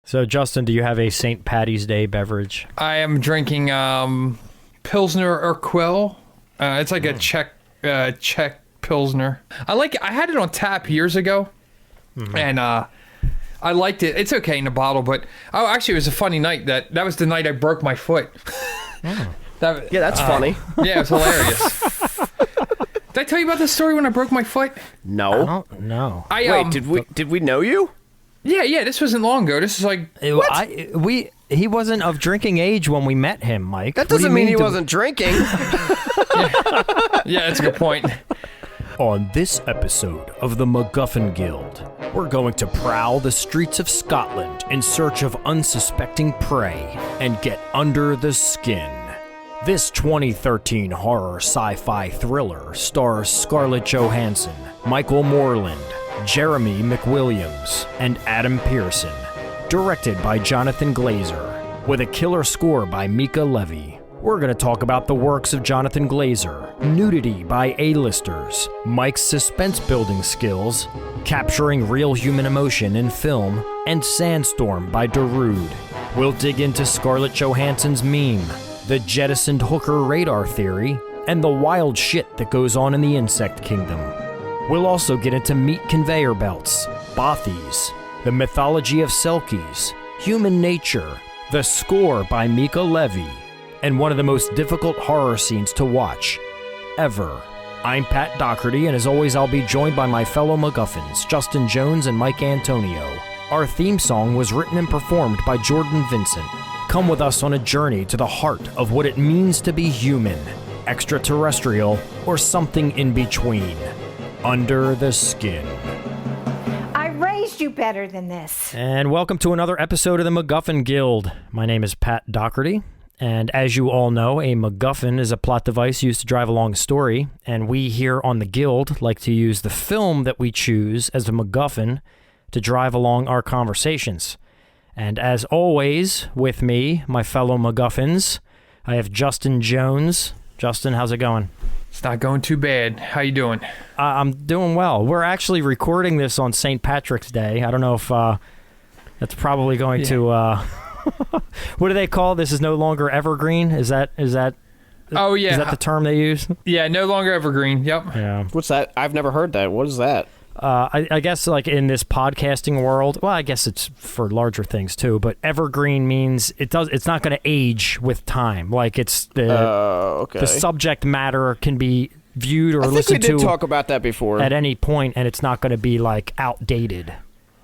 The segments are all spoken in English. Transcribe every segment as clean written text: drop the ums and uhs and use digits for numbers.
So, Justin, do you have a St. Patty's Day beverage? I am drinking Pilsner Urquell. It's like a Czech Pilsner. I had it on tap years ago, and I liked it. It's okay in a bottle, but actually, it was a funny night. That was the night I broke my foot. Yeah, that's funny. Yeah, it was hilarious. Did I tell you about this story when I broke my foot? No. I don't know. Wait, did we know you? Yeah, this wasn't long ago. This is like... He wasn't of drinking age when we met him, Mike. That doesn't mean he wasn't drinking. Yeah, that's a good point. On this episode of the MacGuffin Guild, we're going to prowl the streets of Scotland in search of unsuspecting prey and get under the skin. This 2013 horror sci-fi thriller stars Scarlett Johansson, Michael Moreland, Jeremy McWilliams, and Adam Pearson. Directed by Jonathan Glazer, with a killer score by Mika Levi. We're going to talk about the works of Jonathan Glazer, nudity by A-listers, Mike's suspense-building skills, capturing real human emotion in film, and Sandstorm by Darude. We'll dig into Scarlett Johansson's meme, the jettisoned hooker radar theory, and the wild shit that goes on in the insect kingdom. We'll also get into meat conveyor belts, bothies, the mythology of Selkies, human nature, the score by Mika Levi, and one of the most difficult horror scenes to watch ever. I'm Pat Dougherty, and as always, I'll be joined by my fellow MacGuffins, Justin Jones and Mike Antonio. Our theme song was written and performed by Jordan Vincent. Come with us on a journey to the heart of what it means to be human, extraterrestrial, or something in between. Under the skin. I raised you better than this. And welcome to another episode of the MacGuffin Guild. My name is Pat Dougherty, and as you all know, a MacGuffin is a plot device used to drive along a story, and we here on the Guild like to use the film that we choose as a MacGuffin to drive along our conversations. And as always, with me, my fellow MacGuffins, I have Justin Jones. Justin, how's it going? It's not going too bad. How you doing? I'm doing well. We're actually recording this on St. Patrick's Day. I don't know if that's probably going to... what do they call this? Is no longer evergreen? Is that? Oh, yeah. Is that the term they use? Yeah, no longer evergreen. Yep. Yeah. What's that? I've never heard that. What is that? I guess like in this podcasting world, well, I guess it's for larger things too, but evergreen means it's not going to age with time. Like it's the subject matter can be viewed or listened to. I think we did talk about that before. At any point, and it's not going to be like outdated.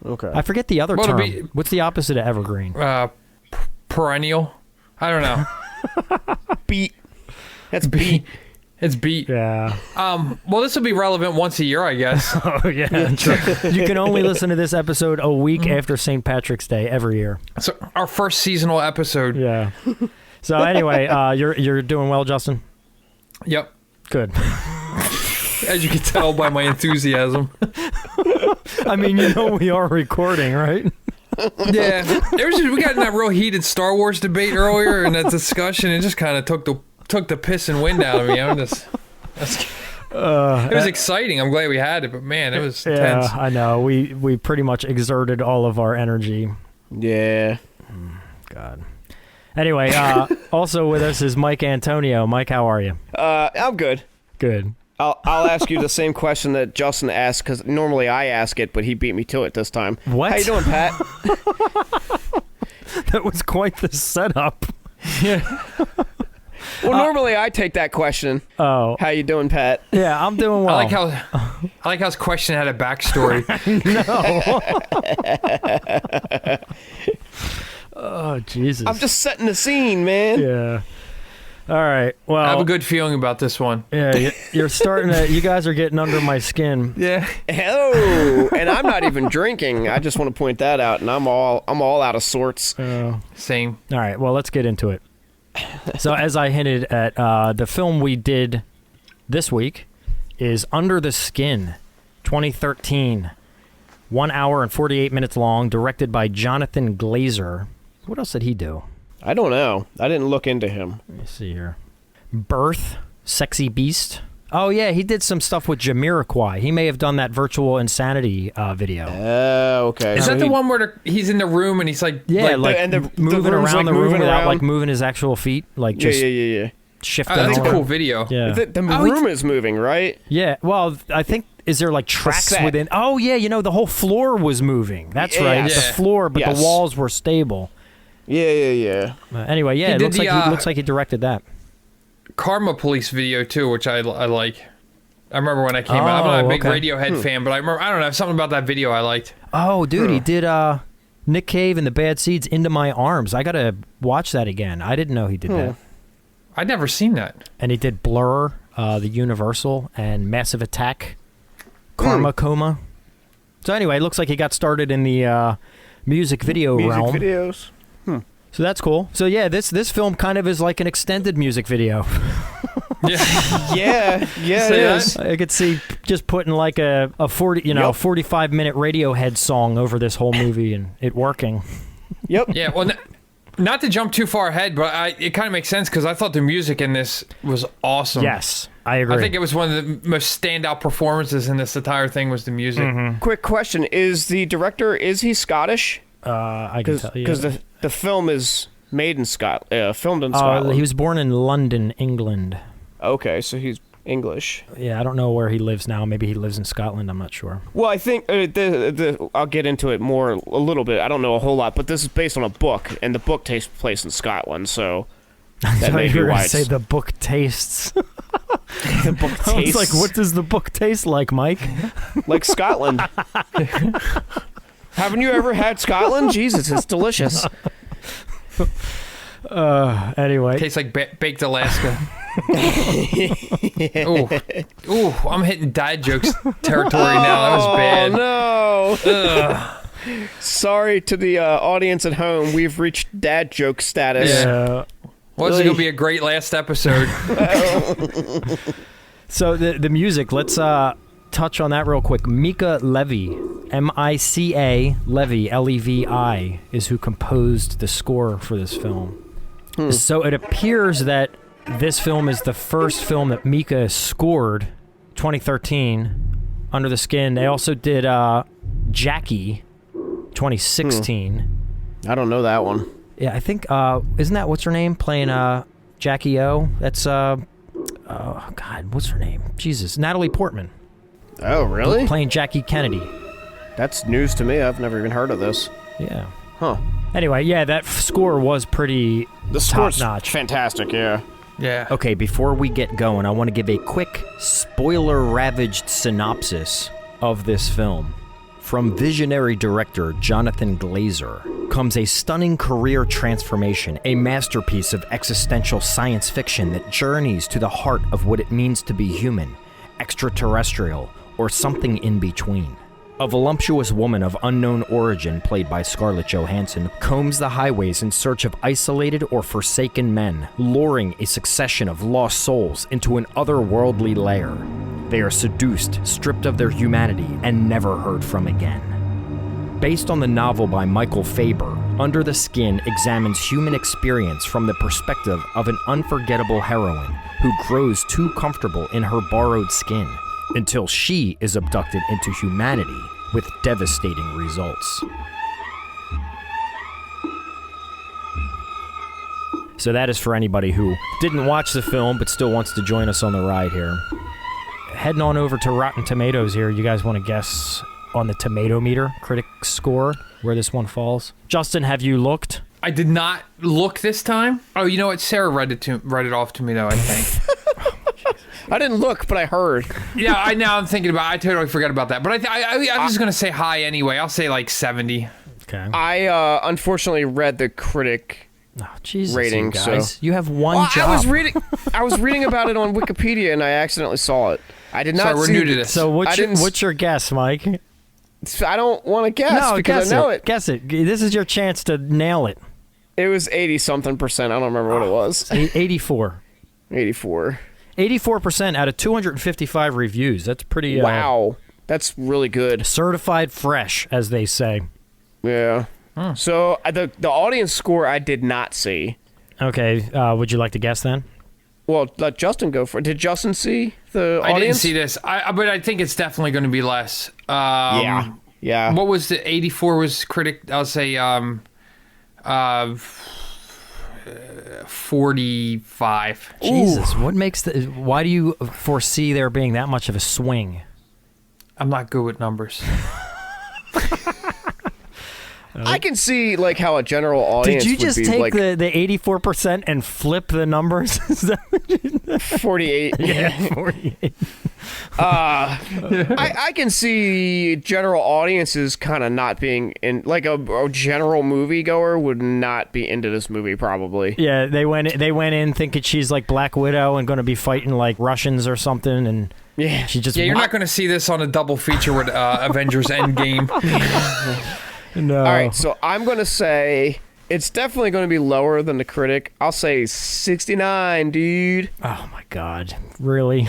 Okay. I forget the other term. What's the opposite of evergreen? Perennial. I don't know. Beat. That's beat. It's beat. Yeah. Well, this will be relevant once a year, I guess. Oh, yeah. Sure. You can only listen to this episode a week after St. Patrick's Day every year. So our first seasonal episode. Yeah. So anyway, you're doing well, Justin? Yep. Good. As you can tell by my enthusiasm. I mean, we are recording, right? Yeah. We got in that real heated Star Wars debate earlier, and that discussion, it just kind of took the piss and wind out of me. It was exciting. I'm glad we had it, but man, it was tense. Yeah, I know. We pretty much exerted all of our energy. Yeah. God. Anyway, also with us is Mike Antonio. Mike, how are you? I'm good. Good. I'll ask you the same question that Justin asked, because normally I ask it, but he beat me to it this time. What? How you doing, Pat? That was quite the setup. Yeah. Well, normally I take that question. Oh. How you doing, Pat? Yeah, I'm doing well. I like how his question had a backstory. No. Oh, Jesus. I'm just setting the scene, man. Yeah. All right. Well, I have a good feeling about this one. Yeah, you're starting to. You guys are getting under my skin. Yeah. Oh, and I'm not even drinking. I just want to point that out, and I'm all out of sorts. Same. All right. Well, let's get into it. So, as I hinted at, the film we did this week is Under the Skin, 2013, 1 hour and 48 minutes long, directed by Jonathan Glazer. What else did he do? I don't know. I didn't look into him. Let me see here. Birth, Sexy Beast. Oh, yeah, he did some stuff with Jamiroquai. He may have done that virtual insanity video. Okay. Is So that the one where he's in the room and he's like... Yeah, like and the moving room's, around like, the room moving without around. like moving his actual feet, like just Yeah. shifting. that's a around. cool video. Yeah. The room is moving, right? Yeah, well, I think, is there like tracks set. within? Oh, yeah, the whole floor was moving. That's right, Yes. the floor, but Yes. the walls were stable. Yeah. Anyway, yeah, He it did looks like he directed that. Karma Police video, too, which I like. I remember when I came out. I'm not a big Radiohead fan, but I remember, I don't know, something about that video I liked. Oh, dude, he did Nick Cave and the Bad Seeds, Into My Arms. I got to watch that again. I didn't know he did that. I'd never seen that. And he did Blur, the Universal, and Massive Attack, Karma Coma. So anyway, it looks like he got started in the music video realm. Music videos. So that's cool. So yeah, this film kind of is like an extended music video. Yeah, it is. I could see just putting like a 45-minute Radiohead song over this whole movie and it working. Yep. Yeah, well, not to jump too far ahead, but it kind of makes sense because I thought the music in this was awesome. Yes, I agree. I think it was one of the most standout performances in this entire thing was the music. Quick question: is the director he Scottish? I can tell you. Because the film is made in filmed in Scotland. He was born in London, England. Okay, so he's English. Yeah, I don't know where he lives now. Maybe he lives in Scotland. I'm not sure. Well, I think I'll get into it more a little bit. I don't know a whole lot, but this is based on a book, and the book takes place in Scotland, so that may be why. Say the book tastes. The book I was tastes like, what does the book taste like, Mike? like Scotland. Haven't you ever had Scotland? Jesus, it's delicious. Anyway. Tastes like baked Alaska. Ooh, I'm hitting dad jokes territory now. That was bad. Oh, no. Sorry to the audience at home. We've reached dad joke status. Yeah. Well, this is going to be a great last episode. So the music, let's touch on that real quick. Mika Levi, M-I-C-A, Levi, L-E-V-I, is who composed the score for this film. So it appears that this film is the first film that Mika scored, 2013, Under the Skin. They also did Jackie, 2016. I don't know that one. Yeah, I think, isn't that, what's her name, playing Jackie O? That's, oh, God, what's her name? Jesus, Natalie Portman. Oh, really? Playing Jackie Kennedy. That's news to me. I've never even heard of this. Yeah. Huh. Anyway, yeah, that score was pretty score's top-notch. Fantastic, yeah. Yeah. Okay, before we get going, I want to give a quick, spoiler-ravaged synopsis of this film. From visionary director Jonathan Glazer comes a stunning career transformation, a masterpiece of existential science fiction that journeys to the heart of what it means to be human, extraterrestrial, or something in between. A voluptuous woman of unknown origin, played by Scarlett Johansson, combs the highways in search of isolated or forsaken men, luring a succession of lost souls into an otherworldly lair. They are seduced, stripped of their humanity, and never heard from again. Based on the novel by Michael Faber, Under the Skin examines human experience from the perspective of an unforgettable heroine who grows too comfortable in her borrowed skin until she is abducted into humanity with devastating results. So that is for anybody who didn't watch the film but still wants to join us on the ride here. Heading on over to Rotten Tomatoes here, you guys want to guess on the tomato meter critic score where this one falls? Justin, have you looked? I did not look this time. Oh, you know what? Sarah read it off to me, though, I think. I didn't look, but I heard. Yeah, I'm thinking about it. I totally forgot about that. But I'm just going to say high anyway. I'll say like 70. Okay. I unfortunately read the critic Oh, Jesus, rating, you guys. so You have one well, job. I was reading about it on Wikipedia and I accidentally saw it. I did not Sorry, we're see new to this. So I didn't what's your guess, Mike? I don't want to guess No, because guess I know it. Guess it. This is your chance to nail it. It was 80-something%. I don't remember what it was. 84. 84. 84% out of 255 reviews. That's pretty Wow. That's really good. certified fresh, as they say. Yeah. So the audience score I did not see. Okay, would you like to guess then? Well, let Justin go for it. Did Justin see the I audience? didn't see this. But I think it's definitely going to be less. Yeah. What was the 84 was critic? I'll say 45. Jesus, what makes why do you foresee there being that much of a swing? I'm not good with numbers. I can see like how a general audience Did you just would be take like the 84% and flip the numbers? 48. Yeah, 48. I can see general audiences kind of not being in, like a general moviegoer would not be into this movie probably. Yeah, they went in thinking she's like Black Widow and going to be fighting like Russians or something, and Yeah. she just Yeah, you're not going to see this on a double feature with Avengers Endgame. No. All right, so I'm going to say it's definitely going to be lower than the critic. I'll say 69, dude. Oh my God, really?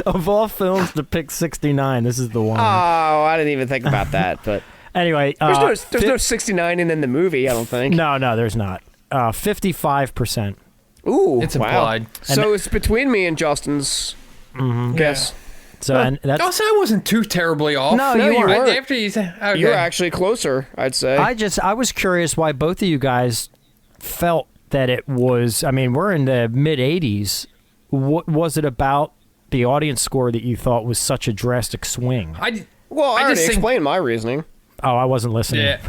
Of all films to pick 69, this is the one. Oh, I didn't even think about that, but Anyway, there's no 69 in the movie, I don't think. No, there's not. 55%. Ooh, It's wow. implied. So it's between me and Justin's guess. So and that's Also, I wasn't too terribly off. No, No, you you weren't. weren't. After you said, okay. You're actually closer, I'd say. I was curious why both of you guys felt that it was. I mean, we're in the mid 80s. What was it about the audience score that you thought was such a drastic swing? well, I already just think- explained my reasoning. Oh, I wasn't listening. Yeah.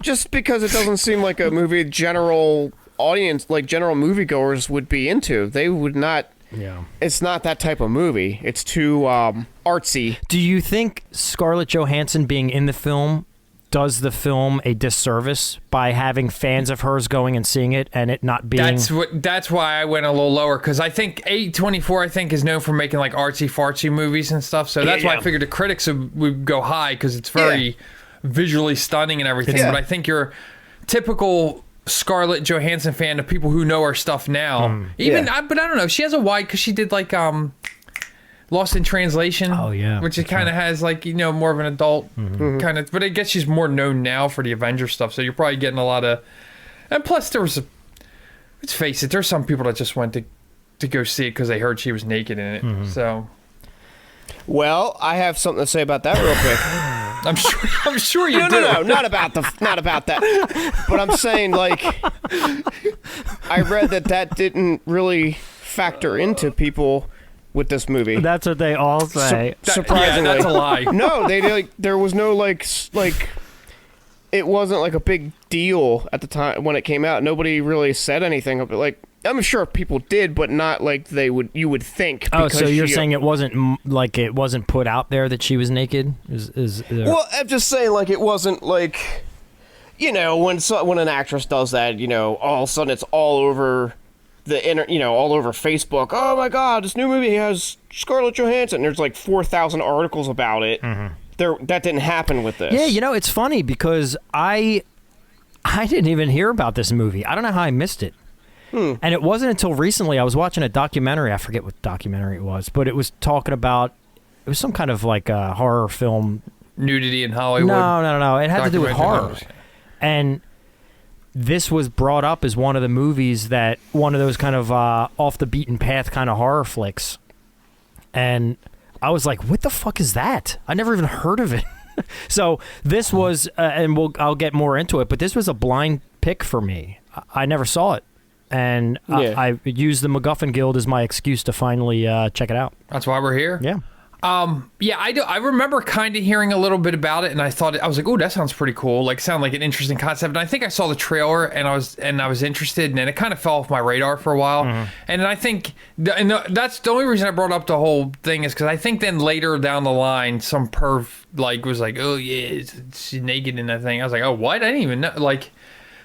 Just because it doesn't seem like a movie general audience, like general moviegoers would be into. They would not. Yeah. It's not that type of movie. It's too artsy. Do you think Scarlett Johansson being in the film does the film a disservice by having fans of hers going and seeing it and it not being? That's why I went a little lower, because I think A24 I think is known for making like artsy fartsy movies and stuff. So that's why I figured the critics would go high, because it's very visually stunning and everything. Yeah. But I think your typical Scarlett Johansson fan, of people who know her stuff now, but I don't know. She has a wide, because she did like Lost in Translation. Oh, yeah, which it kind of has like more of an adult kind of. But I guess she's more known now for the Avengers stuff. So you're probably getting a lot of. And plus, let's face it, there's some people that just went to go see it because they heard she was naked in it. So Well, I have something to say about that real quick. I'm sure you do. No, not about that. But I'm saying, like, I read that didn't really factor into people with this movie. That's what they all say. Surprisingly, Yeah, that's a lie. No, there was no like it wasn't like a big deal at the time when it came out. Nobody really said anything about, like, I'm sure people did, but not like you would think. Oh, so you're saying it wasn't put out there that she was naked? Well, I'm just saying, like, it wasn't like, when an actress does that, all of a sudden it's all over the all over Facebook. Oh my God, this new movie has Scarlett Johansson. There's like 4,000 articles about it. That didn't happen with this. Yeah, it's funny because I didn't even hear about this movie. I don't know how I missed it. And it wasn't until recently I was watching a documentary. I forget what documentary it was, but it was talking about, it was some kind of like a horror film. Nudity in Hollywood. No. It had to do with horror. Documentaries. And this was brought up as one of the movies that, one of those kind of off the beaten path kind of horror flicks. And I was like, what the fuck is that? I never even heard of it. So this was, and I'll get more into it, but this was a blind pick for me. I never saw it. And I used the MacGuffin Guild as my excuse to finally check it out. That's why we're here. Yeah. Yeah, I do. I remember kind of hearing a little bit about it, and I was like, "Oh, that sounds pretty cool. Like, sound like an interesting concept." And I think I saw the trailer, and I was interested, and then it kind of fell off my radar for a while. And then I think, that's the only reason I brought up the whole thing, is because I think then later down the line, some perv was like, "Oh yeah, she's naked in that thing." I was like, "Oh, what? I didn't even know." Like,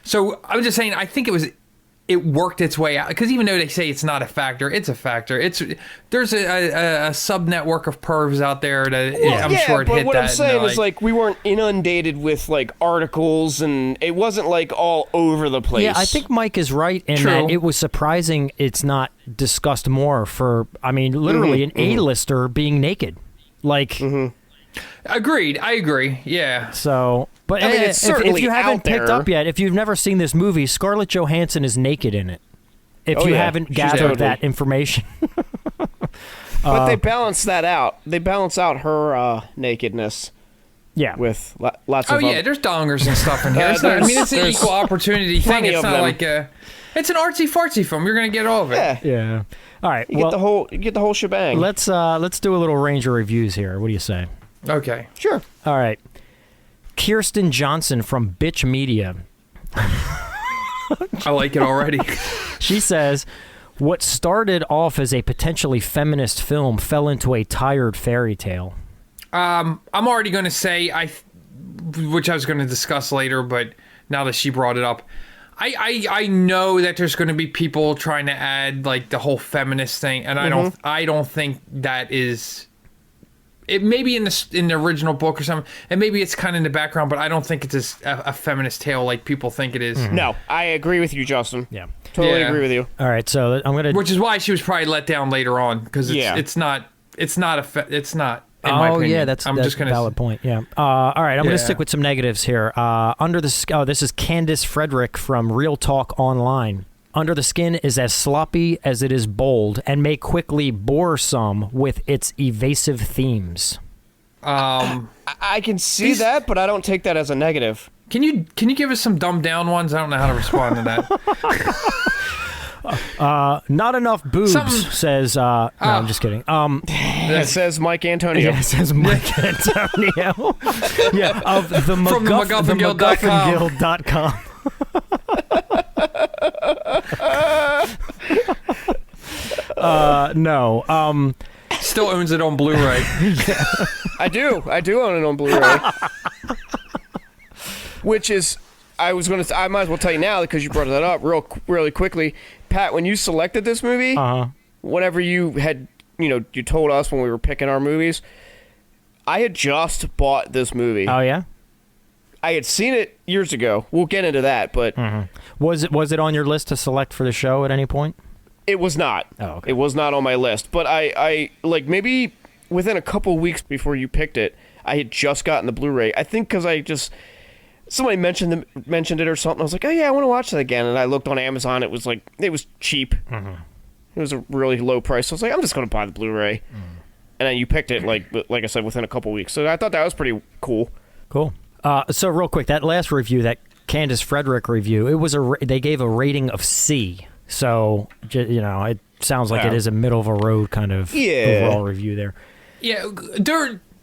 so I was just saying, I think it worked its way out, because even though they say it's not a factor, it's a factor. There's a sub network of pervs out there that I'm sure it but hit what that. I'm saying and is, like, we weren't inundated with like articles, and it wasn't like all over the place. Yeah, I think Mike is right in True. that it was surprising it's not discussed more for, I mean, literally an A-lister being naked. Like... Agreed. I agree. Yeah. So, but It's if certainly you haven't out there. picked up yet, if you've never seen this movie, Scarlett Johansson is naked in it. if you haven't gathered that information. But they balance that out. They balance out her nakedness. Yeah. With lots of... Oh, yeah, there's dongers and stuff in here. It's an equal opportunity thing. It's not like a... It's an artsy-fartsy film. You're going to get all of it. Yeah. All right. You get the whole shebang. Let's do a little Ranger reviews here. What do you say? Okay. Sure. All right. Kirsten Johnson from Bitch Media. I like it already. She says, what started off as a potentially feminist film fell into a tired fairy tale. I'm already going to say, which I was going to discuss later, but now that she brought it up, I know that there's going to be people trying to add like the whole feminist thing, and I don't think that is. It may be in the original book or something, and maybe it's kind of in the background, but I don't think it's a feminist tale like people think it is. No, I agree with you, Justin. Yeah, totally agree with you. All right, so I'm gonna. Which is why she was probably let down later on because it's not. In my opinion. Yeah, that's a valid point. Yeah. All right, I'm going to stick with some negatives here. This is Candace Frederick from Real Talk Online. Under the Skin is as sloppy as it is bold and may quickly bore some with its evasive themes. I can see that, but I don't take that as a negative. Can you give us some dumbed down ones? I don't know how to respond to that. Not enough boobs, says... no, I'm just kidding. It says Mike Antonio. Yeah, it says Mike Antonio. Yeah, of the From the MacGuffin Guild.com. No. Still owns it on Blu-ray. I do own it on Blu-ray. Which is... I might as well tell you now because you brought that up really quickly. Pat, when you selected this movie, whenever you had, you told us when we were picking our movies, I had just bought this movie. Oh, yeah? I had seen it years ago. We'll get into that, but... Was it on your list to select for the show at any point? It was not. Oh, okay. It was not on my list, but I maybe within a couple weeks before you picked it, I had just gotten the Blu-ray. I think because somebody mentioned it or something. I was like, oh yeah, I want to watch that again. And I looked on Amazon. It was cheap. It was a really low price. So I was like, I'm just going to buy the Blu-ray. And then you picked it, like I said, within a couple weeks. So I thought that was pretty cool. Cool. So real quick, that last review, that Candace Frederick review, they gave a rating of C. So it sounds like it is a middle of a road kind of overall review there. Yeah,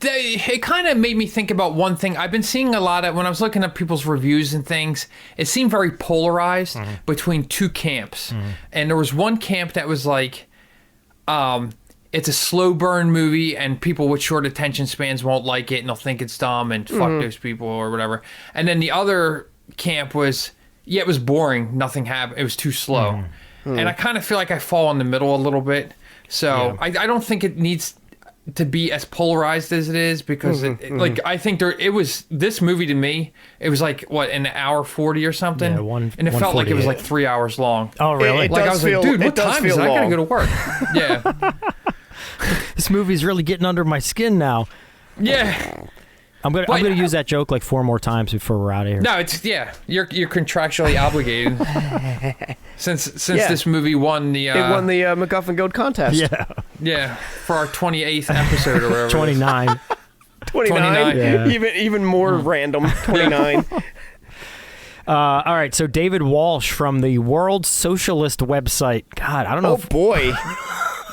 it kind of made me think about one thing. I've been seeing a lot of, when I was looking at people's reviews and things, it seemed very polarized between two camps. And there was one camp that was like, it's a slow burn movie and people with short attention spans won't like it and they'll think it's dumb and fuck those people or whatever. And then the other camp was, it was boring. Nothing happened. It was too slow. And I kind of feel like I fall in the middle a little bit. So I don't think it needs to be as polarized as it is because I think this movie to me, it was like an hour 40 or something. Yeah, and it felt like it was like 3 hours long. Oh, really? I was like, dude, what time is it? I gotta go to work. Yeah. This movie's really getting under my skin now. Yeah. I'm gonna use that joke like 4 more times before we're out of here. No, you're contractually obligated. since this movie won the it won the MacGuffin Guild contest. Yeah, for our 28th episode or whatever. 29. 29. Yeah. Even more random. 29. All right, so David Walsh from the World Socialist website. God, I don't know. Oh boy.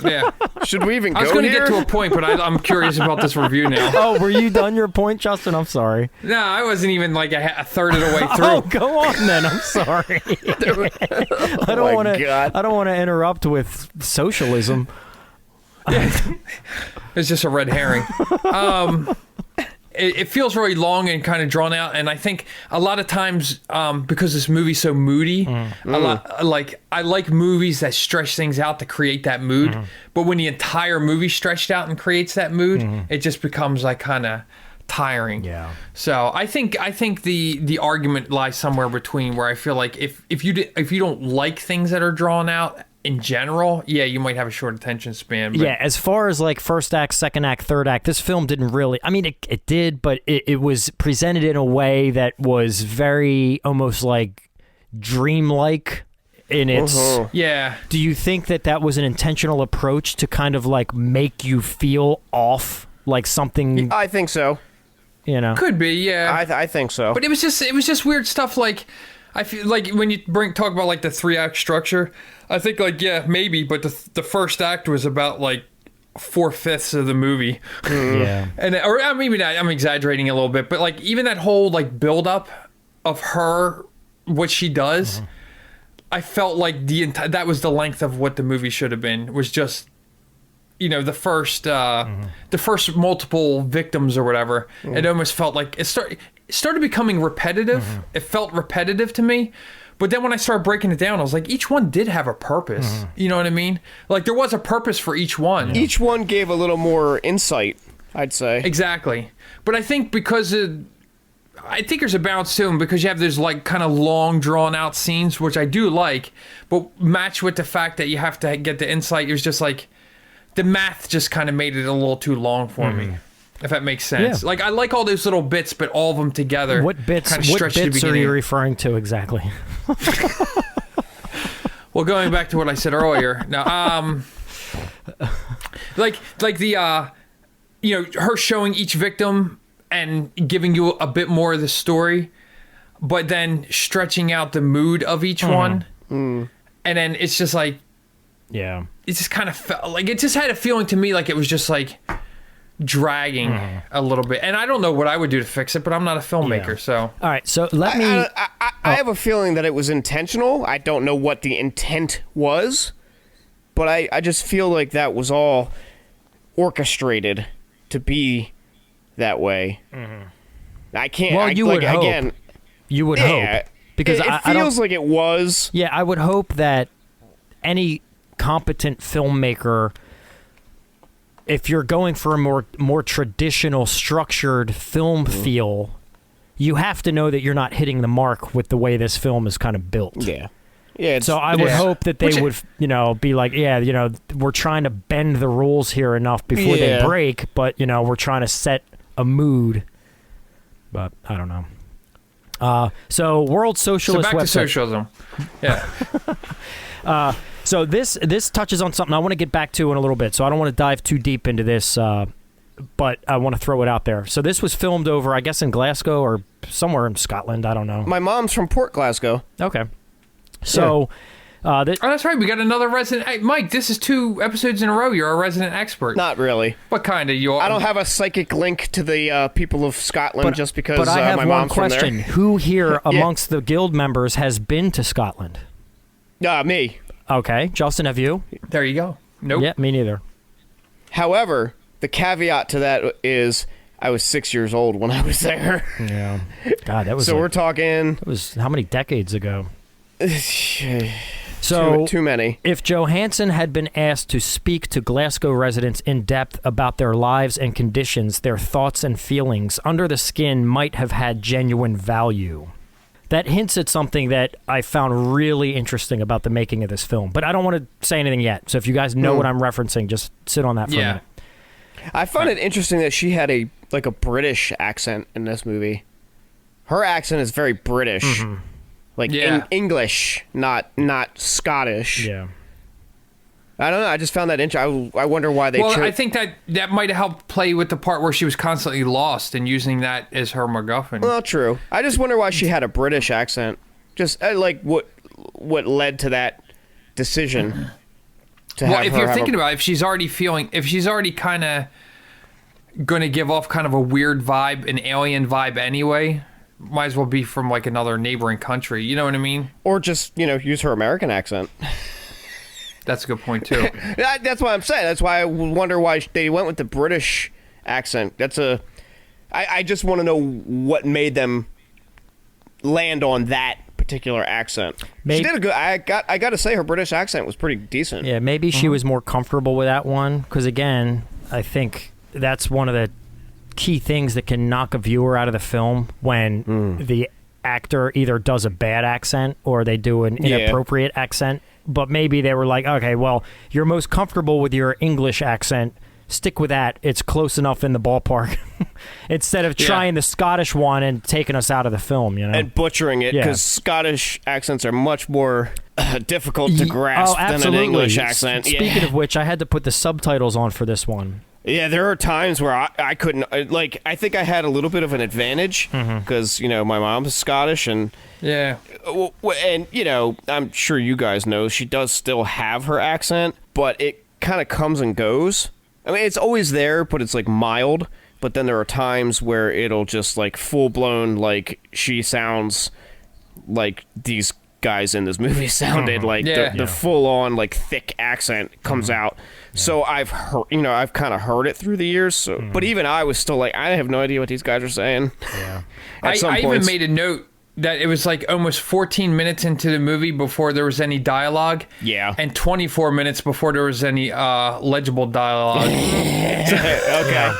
Yeah. Should we even go I was going to here? get to a point, but I'm curious about this review now. Oh, were you done your point, Justin? I'm sorry. No, I wasn't even like a third of the way through. Oh, go on then. I'm sorry. I don't want to interrupt with socialism. It's just a red herring. It feels very long and kind of drawn out, and I think a lot of times because this movie's so moody, I like movies that stretch things out to create that mood. But when the entire movie stretched out and creates that mood, it just becomes like kind of tiring. Yeah. So I think the argument lies somewhere between where I feel like if you don't like things that are drawn out in general, you might have a short attention span. But as far as like first act, second act, third act, this film didn't really... I mean, it did, but it was presented in a way that was very almost like dreamlike in its... Yeah. Do you think that was an intentional approach to kind of like make you feel off, like something? I think so. You know, Could be, yeah. I think so. But it was just weird stuff. Like, I feel like when you talk about like the 3-act structure, I think like, yeah, maybe, but the first act was about like 4/5 of the movie. Yeah. And or maybe not, I'm exaggerating a little bit, but like even that whole like build up of her, what she does, I felt like that was the length of what the movie should have been. Was just, you know, the first multiple victims or whatever. It almost felt like it started becoming repetitive. It felt repetitive to me. But then when I started breaking it down, I was like, each one did have a purpose. You know what I mean? Like there was a purpose for each one. Each one gave a little more insight, I'd say. Exactly. But I think I think there's a balance to them because you have those like kind of long drawn out scenes, which I do like, but match with the fact that you have to get the insight. It was just like the math just kind of made it a little too long for me, if that makes sense. Yeah. Like I like all those little bits, but all of them together. What bits? Kind of What bits are you referring to exactly? Well, going back to what I said earlier, now, like the, you know, her showing each victim and giving you a bit more of the story, but then stretching out the mood of each one, and then it's just like, Yeah. it just kind of felt like it just had a feeling to me like it was just like dragging a little bit. And I don't know what I would do to fix it, but I'm not a filmmaker, Yeah. so. All right, so let me... I have a feeling that it was intentional. I don't know what the intent was, but I just feel like that was all orchestrated to be that way. I can't... Well, you would hope. Again, You would yeah, hope. Because it I don't... feels like it was. Yeah, I would hope that any competent filmmaker, if you're going for a more traditional, structured film feel, you have to know that you're not hitting the mark with the way this film is kind of built. Yeah. Yeah. So I would hope that they would, you know, be like, yeah, you know, we're trying to bend the rules here enough before they break, but, you know, we're trying to set a mood. But I don't know. So World Socialist So back website. to socialism. Yeah. So this touches on something I want to get back to in a little bit, so I don't want to dive too deep into this, but I want to throw it out there. So this was filmed over, I guess, in Glasgow or somewhere in Scotland. I don't know. My mom's from Port Glasgow. Okay. So... Oh, that's right. We got another resident. Hey, Mike, this is 2 episodes in a row. You're a resident expert. Not really. What kind of you are? I don't have a psychic link to the people of Scotland just because But I have my one mom's question. from there. Who here amongst the guild members has been to Scotland? Me. Okay. Justin, have you? There you go. Nope. Yeah, me neither. However, the caveat to that is I was 6 years old when I was there. Yeah. God, that was So we're talking... It was how many decades ago? So too many. If Johansson had been asked to speak to Glasgow residents in depth about their lives and conditions, their thoughts and feelings under the skin might have had genuine value. That hints at something that I found really interesting about the making of this film. But I don't want to say anything yet. So if you guys know what I'm referencing, just sit on that for a minute. I found it interesting that she had a British accent in this movie. Her accent is very British. Like English, not Scottish. Yeah. I don't know. I just found that interesting. I wonder why they chose... I think that might have helped play with the part where she was constantly lost and using that as her MacGuffin. Well, true. I just wonder why she had a British accent. Just like what led to that decision. If you're thinking about it, if she's already kind of going to give off kind of a weird vibe, an alien vibe anyway, might as well be from like another neighboring country. You know what I mean? Or just, use her American accent. That's a good point too. That's what I'm saying. That's why I wonder why they went with the British accent. I just want to know what made them land on that particular accent. She did a good. I got to say her British accent was pretty decent. Yeah, maybe she was more comfortable with that one because again, I think that's one of the key things that can knock a viewer out of the film when the actor either does a bad accent or they do an inappropriate accent. But maybe they were like, okay, well, you're most comfortable with your English accent, stick with that. It's close enough in the ballpark. Instead of trying the Scottish one and taking us out of the film, you know? And butchering it, because Scottish accents are much more difficult to grasp than an English accent. Speaking of which, I had to put the subtitles on for this one. Yeah, there are times where I couldn't, like, I think I had a little bit of an advantage because, you know, my mom's Scottish and, you know, I'm sure you guys know she does still have her accent, but it kind of comes and goes. I mean, it's always there, but it's like mild, but then there are times where it'll just like full blown, like she sounds like these guys in this movie sounded like the full on like thick accent comes out. So I've heard, you know, I've kind of heard it through the years. So, but even I was still like, I have no idea what these guys are saying. Yeah. I even made a note that it was like almost 14 minutes into the movie before there was any dialogue. Yeah. And 24 minutes before there was any legible dialogue. Okay.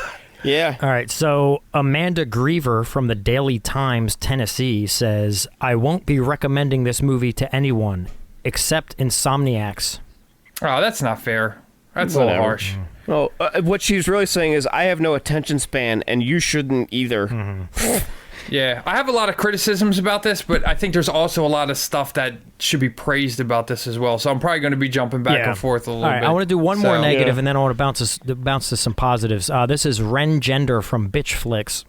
Yeah. All right, so Amanda Griever from the Daily Times, Tennessee, says, I won't be recommending this movie to anyone except insomniacs. Oh, that's not fair. That's a little harsh. Well, what she's really saying is, I have no attention span, and you shouldn't either. Yeah, I have a lot of criticisms about this, but I think there's also a lot of stuff that should be praised about this as well. So I'm probably going to be jumping back and forth a little bit. I want to do one more negative, and then I want to bounce to some positives. This is Ren Gender from Bitch Flicks.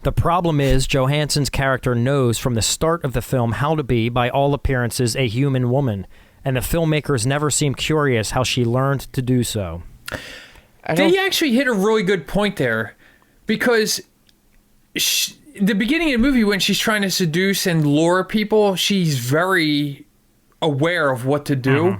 The problem is Johansson's character knows from the start of the film how to be, by all appearances, a human woman, and the filmmakers never seem curious how she learned to do so. They actually hit a really good point there, because the beginning of the movie, when she's trying to seduce and lure people, she's very aware of what to do.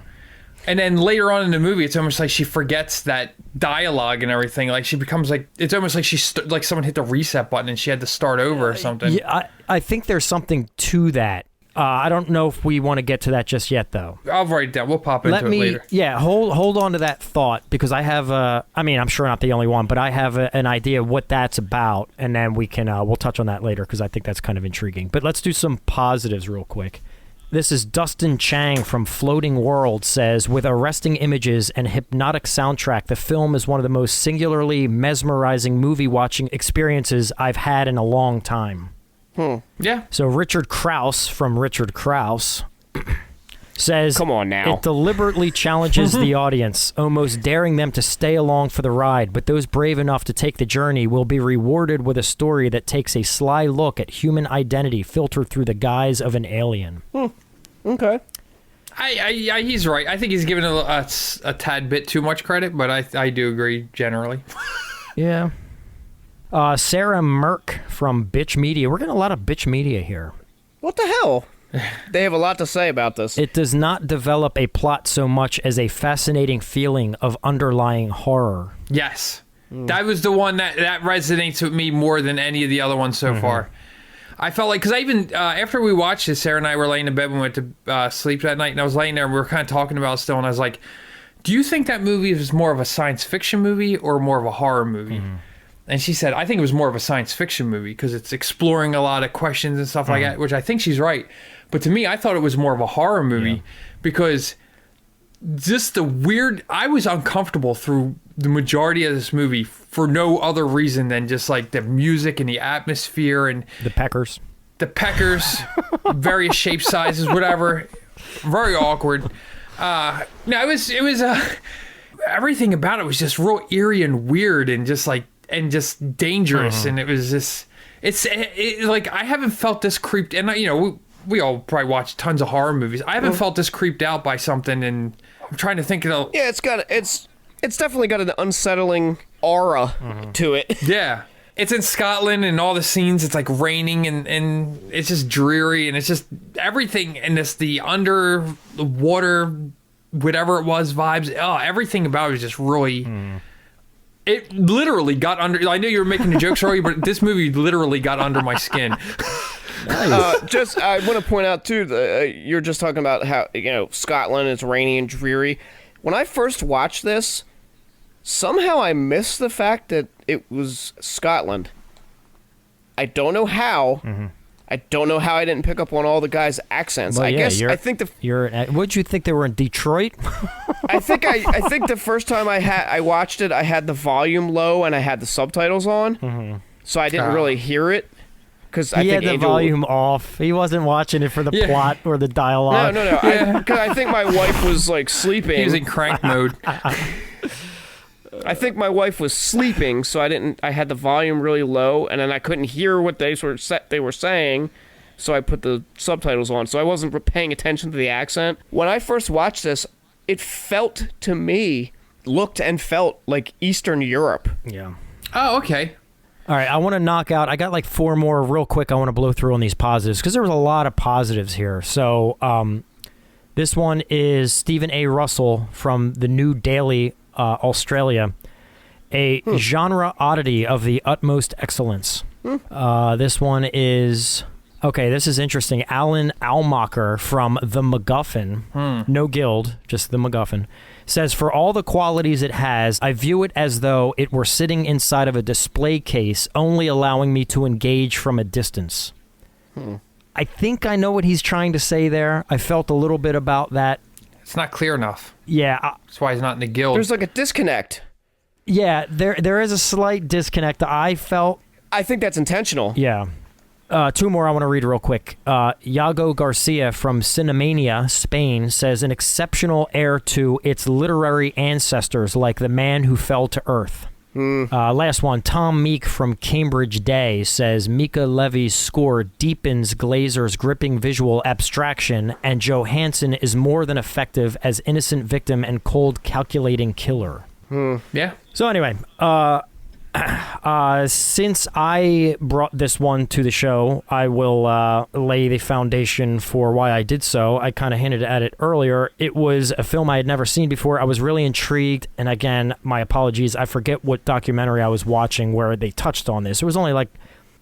And then later on in the movie, it's almost like she forgets that dialogue and everything. Like she becomes like, it's almost like like someone hit the reset button and she had to start over or something. Yeah, I think there's something to that. I don't know if we want to get to that just yet, though. I'll write it down. We'll pop into it later. Yeah, hold on to that thought, because I have I mean, I'm sure not the only one, but I have an idea of what that's about, and then we can we'll touch on that later, because I think that's kind of intriguing. But let's do some positives real quick. This is Dustin Chang from Floating World, says, with arresting images and hypnotic soundtrack, the film is one of the most singularly mesmerizing movie-watching experiences I've had in a long time. Yeah. So Richard Krause from Richard Krause says, come on now. It deliberately challenges the audience, almost daring them to stay along for the ride, but those brave enough to take the journey will be rewarded with a story that takes a sly look at human identity filtered through the guise of an alien. Okay. He's right. I think he's given a tad bit too much credit, but I do agree generally. Yeah. Sarah Merck from Bitch Media. We're getting a lot of Bitch Media here. What the hell? They have a lot to say about this. It does not develop a plot so much as a fascinating feeling of underlying horror. Yes. That was the one that resonates with me more than any of the other ones so far. I felt like, because I even, after we watched this, Sarah and I were laying in bed when we went to sleep that night, and I was laying there and we were kind of talking about it still, and I was like, do you think that movie is more of a science fiction movie or more of a horror movie? And she said, I think it was more of a science fiction movie because it's exploring a lot of questions and stuff like that, which I think she's right. But to me, I thought it was more of a horror movie because just the weird... I was uncomfortable through the majority of this movie for no other reason than just like the music and the atmosphere and... The peckers. Various shapes, sizes, whatever. Very awkward. No, it was everything about it was just real eerie and weird and just dangerous. And it was just, it's like, I haven't felt this creeped, and you know, we all probably watch tons of horror movies. I haven't felt this creeped out by something, and I'm trying to think of yeah, it's definitely got an unsettling aura to it. Yeah. It's in Scotland, and all the scenes, it's like raining, and it's just dreary, and it's just everything, and it's the underwater, whatever it was, vibes. Oh, everything about it was just really... It literally got under... I know you were making the jokes earlier, but this movie literally got under my skin. Nice. I want to point out, too, you're just talking about how, you know, Scotland is rainy and dreary. When I first watched this, somehow I missed the fact that it was Scotland. I don't know how, I don't know how I didn't pick up on all the guys' accents. Well, I yeah, guess I think what'd you think they were in Detroit? I think the first time I watched it, I had the volume low and I had the subtitles on, so I didn't really hear it. Because I think had the volume off. He wasn't watching it for the plot or the dialogue. No. Because I think my wife was like sleeping. He was in crank mode. I think my wife was sleeping, so I had the volume really low, and then I couldn't hear what they were saying, so I put the subtitles on. So I wasn't paying attention to the accent. When I first watched this, it looked and felt like Eastern Europe. Yeah. Oh, okay. All right, I want to knock out. I got like 4 more real quick. I want to blow through on these positives because there was a lot of positives here. So this one is Stephen A. Russell from the New Daily, Australia, a genre oddity of the utmost excellence. This one is this is interesting. Alan Almacher from the MacGuffin, no guild, just the MacGuffin, says, for all the qualities it has, I view it as though it were sitting inside of a display case, only allowing me to engage from a distance. I think I know what he's trying to say there. I felt a little bit about that. It's not clear enough. Yeah. That's why he's not in the guild. There's like a disconnect. Yeah, there is a slight disconnect. I felt... I think that's intentional. Yeah. 2 more I want to read real quick. Yago Garcia from Cinemania, Spain, says an exceptional heir to its literary ancestors like the man who fell to earth. Last one, Tom Meek from Cambridge Day says Mika Levi's score deepens Glazer's gripping visual abstraction, and Johansson is more than effective as innocent victim and cold calculating killer. Yeah. So anyway, since I brought this one to the show, I will lay the foundation for why I did so. I kind of hinted at it earlier. It was a film I had never seen before. I was really intrigued. And again, my apologies. I forget what documentary I was watching where they touched on this. It was only like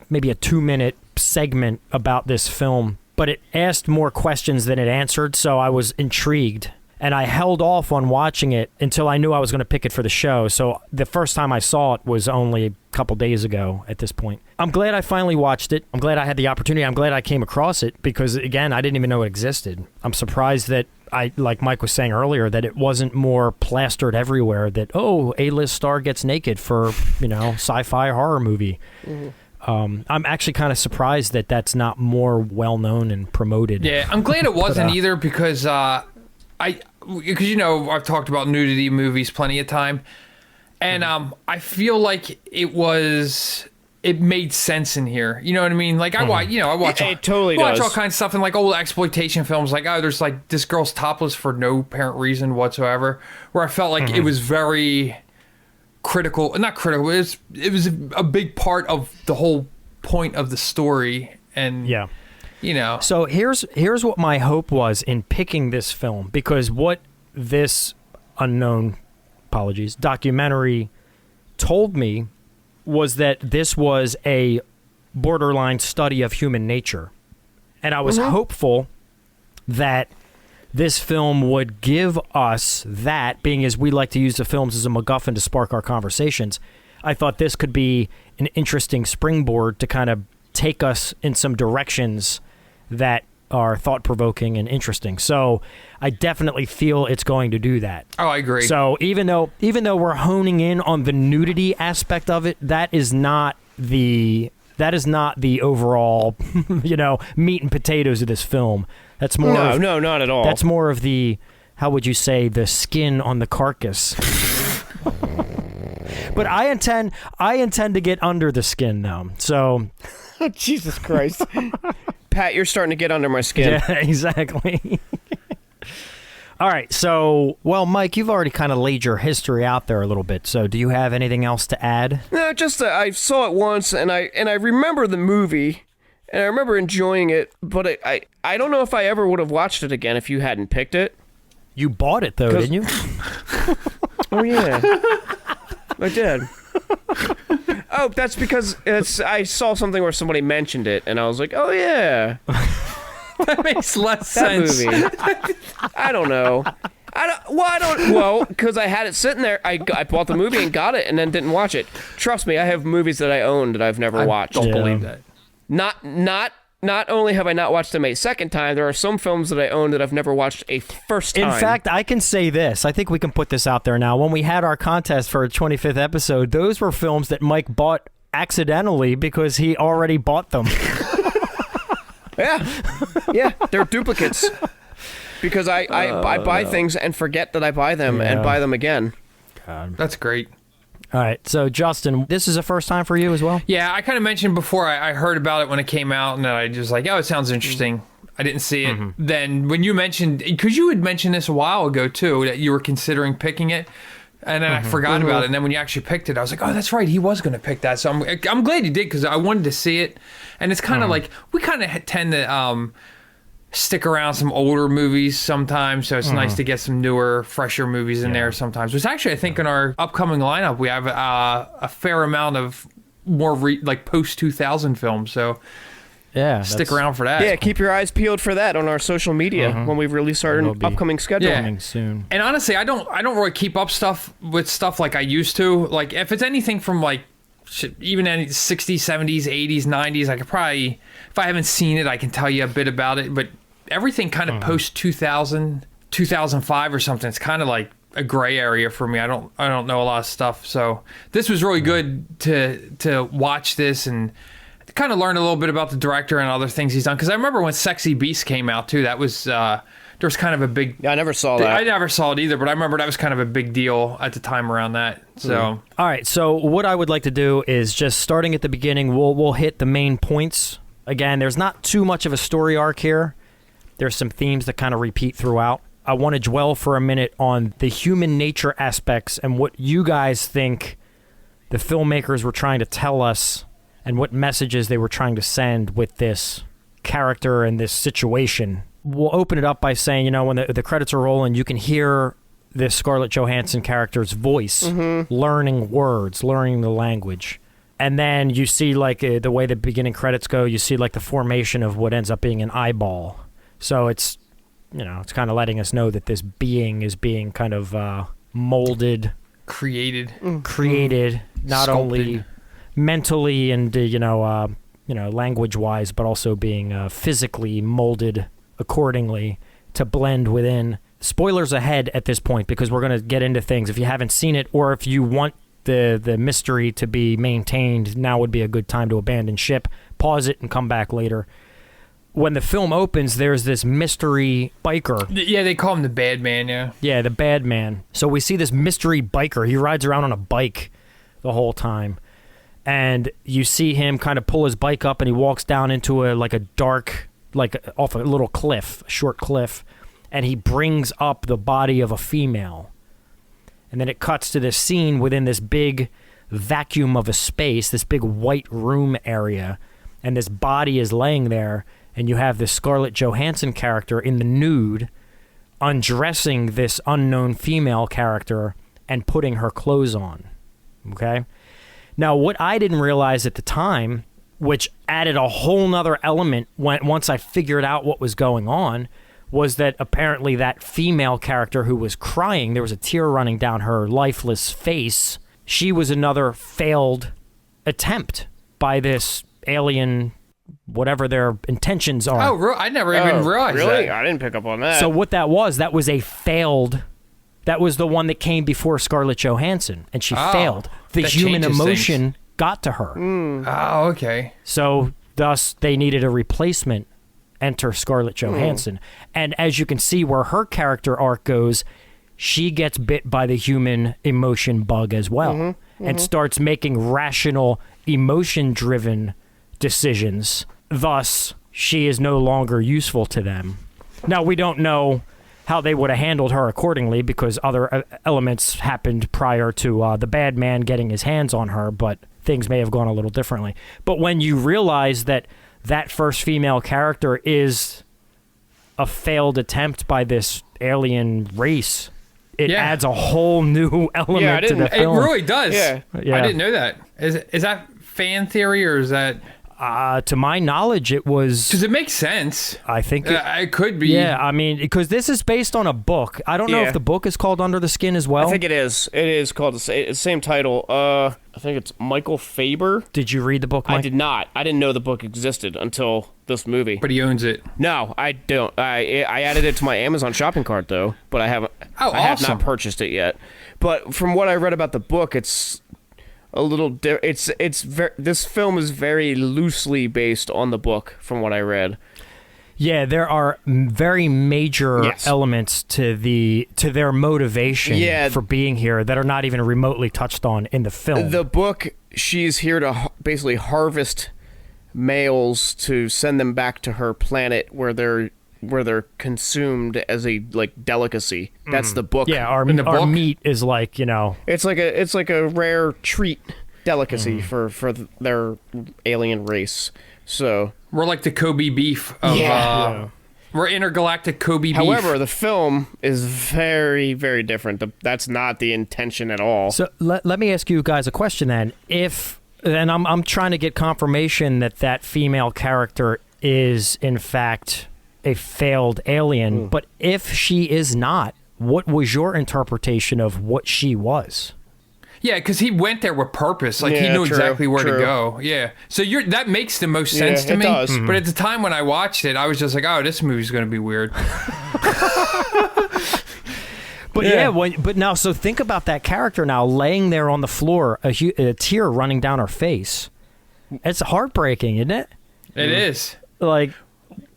maybe a 2-minute segment about this film, but it asked more questions than it answered. So I was intrigued. And I held off on watching it until I knew I was going to pick it for the show. So the first time I saw it was only a couple days ago at this point. I'm glad I finally watched it. I'm glad I had the opportunity. I'm glad I came across it because, again, I didn't even know it existed. I'm surprised that like Mike was saying earlier, that it wasn't more plastered everywhere that, A-list star gets naked for, sci-fi horror movie. I'm actually kind of surprised that that's not more well-known and promoted. Yeah, I'm glad it wasn't either because... I've talked about nudity movies plenty of time, and I feel like it made sense in here. You know what I mean? Like I watch it totally watch does. all kinds of stuff in like old exploitation films. Like there's like this girl's topless for no apparent reason whatsoever. Where I felt like it was very critical, not critical. It was a big part of the whole point of the story, and yeah. So here's what my hope was in picking this film, because what this documentary told me was that this was a borderline study of human nature. And I was hopeful that this film would give us that, being as we like to use the films as a MacGuffin to spark our conversations. I thought this could be an interesting springboard to kind of take us in some directions that are thought-provoking and interesting. So I definitely feel it's going to do that. Oh, I agree. So even though we're honing in on the nudity aspect of it, that is not the overall, meat and potatoes of this film. That's more No, not at all. That's more of the, how would you say, the skin on the carcass. But I intend to get under the skin now. So Jesus Christ. Pat, you're starting to get under my skin. Yeah, exactly. All right, so, Mike, you've already kind of laid your history out there a little bit, so do you have anything else to add? No, just that I saw it once, and I remember the movie, and I remember enjoying it, but I don't know if I ever would have watched it again if you hadn't picked it. You bought it, though, didn't you? Oh, yeah. I did. Oh, that's because I saw something where somebody mentioned it, and I was like, oh, yeah. That makes less That sense. movie. I don't know. Well, because I had it sitting there. I bought the movie and got it and then didn't watch it. Trust me, I have movies that I own that I've never watched. Don't believe that. Not not only have I not watched them a second time, there are some films that I own that I've never watched a first time. In fact, I can say this. I think we can put this out there now. When we had our contest for a 25th episode, those were films that Mike bought accidentally because he already bought them. Yeah, they're duplicates. Because I buy things and forget that I buy them and buy them again. God. That's great. All right, so Justin, this is a first time for you as well? Yeah, I kind of mentioned before I heard about it when it came out, and I just like, oh, it sounds interesting. I didn't see it. Then when you mentioned, because you had mentioned this a while ago too, that you were considering picking it, and then I forgot about it. And then when you actually picked it, I was like, oh, that's right, he was going to pick that. So I'm glad you did, because I wanted to see it. And it's kind of like, we kind of tend to stick around some older movies sometimes, so it's nice to get some newer, fresher movies in there sometimes. Which actually, I think in our upcoming lineup, we have a fair amount of more like post-2000 films, so stick around for that. Yeah, keep your eyes peeled for that on our social media when we release our upcoming schedule. Coming soon. And honestly, I don't really keep up with stuff like I used to. Like, if it's anything from like even in 60s, 70s, 80s, 90s, I could probably, if I haven't seen it, I can tell you a bit about it, but everything kind of post 2000, 2005 or something, it's kind of like a gray area for me. I don't know a lot of stuff. So this was really good to watch this and kind of learn a little bit about the director and other things he's done. Because I remember when Sexy Beast came out too. That was there was kind of a big. Yeah, I never saw that. I never saw it either, but I remember that was kind of a big deal at the time around that. So all right. So what I would like to do is just starting at the beginning. We'll hit the main points. Again, there's not too much of a story arc here. There's some themes that kind of repeat throughout. I want to dwell for a minute on the human nature aspects and what you guys think the filmmakers were trying to tell us and what messages they were trying to send with this character and this situation. We'll open it up by saying, when the credits are rolling, you can hear this Scarlett Johansson character's voice, learning words, learning the language. And then you see, like, the way the beginning credits go, you see, like, the formation of what ends up being an eyeball. So it's, it's kind of letting us know that this being is being kind of molded, created, not sculpted. only mentally and language-wise, but also being physically molded accordingly to blend within. Spoilers ahead at this point, because we're going to get into things. If you haven't seen it, or if you want the mystery to be maintained, now would be a good time to abandon ship, pause it, and come back later. When the film opens, there's this mystery biker. Yeah, they call him the bad man, yeah. Yeah, the bad man. So we see this mystery biker. He rides around on a bike the whole time. And you see him kind of pull his bike up, and he walks down into a dark, off a little cliff, a short cliff, and he brings up the body of a female. And then it cuts to this scene within this big vacuum of a space, this big white room area, and this body is laying there. And you have this Scarlett Johansson character in the nude undressing this unknown female character and putting her clothes on. Okay? Now, what I didn't realize at the time, which added a whole nother element once I figured out what was going on, was that apparently that female character who was crying, there was a tear running down her lifeless face, she was another failed attempt by this alien, whatever their intentions are. Oh, I never even realized really? that. I didn't pick up on that. So what that was a failed... That was the one that came before Scarlett Johansson, and she failed. The human emotion got to her. Oh, okay. So thus, they needed a replacement. Enter Scarlett Johansson. And as you can see where her character arc goes, she gets bit by the human emotion bug as well, and starts making rational, emotion-driven decisions. Thus, she is no longer useful to them. Now, we don't know how they would have handled her accordingly, because other elements happened prior to the bad man getting his hands on her, but things may have gone a little differently. But when you realize that that first female character is a failed attempt by this alien race, it adds a whole new element to the film. It really does. Yeah. I didn't know that. Is that fan theory, or is that... To my knowledge, it was. Because it makes sense. I think It could be. Yeah, I mean, because this is based on a book. I don't know Yeah. if the book is called Under the Skin as well. I think it is. It is called the same title. I think it's Michael Faber. Did you read the book, Mike? I did not. I didn't know the book existed until this movie. But he owns it. No, I don't. I added it to my Amazon shopping cart though, but I haven't. Oh, I have awesome. not purchased it yet. But from what I read about the book, it's a little. This film is very loosely based on the book, from what I read. Yeah, there are very major Yes. elements to their motivation Yeah. for being here that are not even remotely touched on in the film. The book, she's here to basically harvest males to send them back to her planet where they're consumed as a delicacy. That's the book. yeah, our In the book? meat is like, It's like a rare treat delicacy for their alien race. So, We're like the Kobe beef of. Yeah. We're intergalactic Kobe beef. however, the film is very, very different. That's not the intention at all. So let me ask you guys a question then. And I'm trying to get confirmation that female character is in fact a failed alien, but if she is not, what was your interpretation of what she was? Yeah, because he went there with purpose. Like, he Yeah, knew true, exactly where to true. go. Yeah. So that makes the most sense Yeah, to it me. does. But at the time when I watched it, I was just like, oh, this movie's going to be weird. But yeah, but now, so think about that character now laying there on the floor, a tear running down her face. It's heartbreaking, isn't it? It is. Like,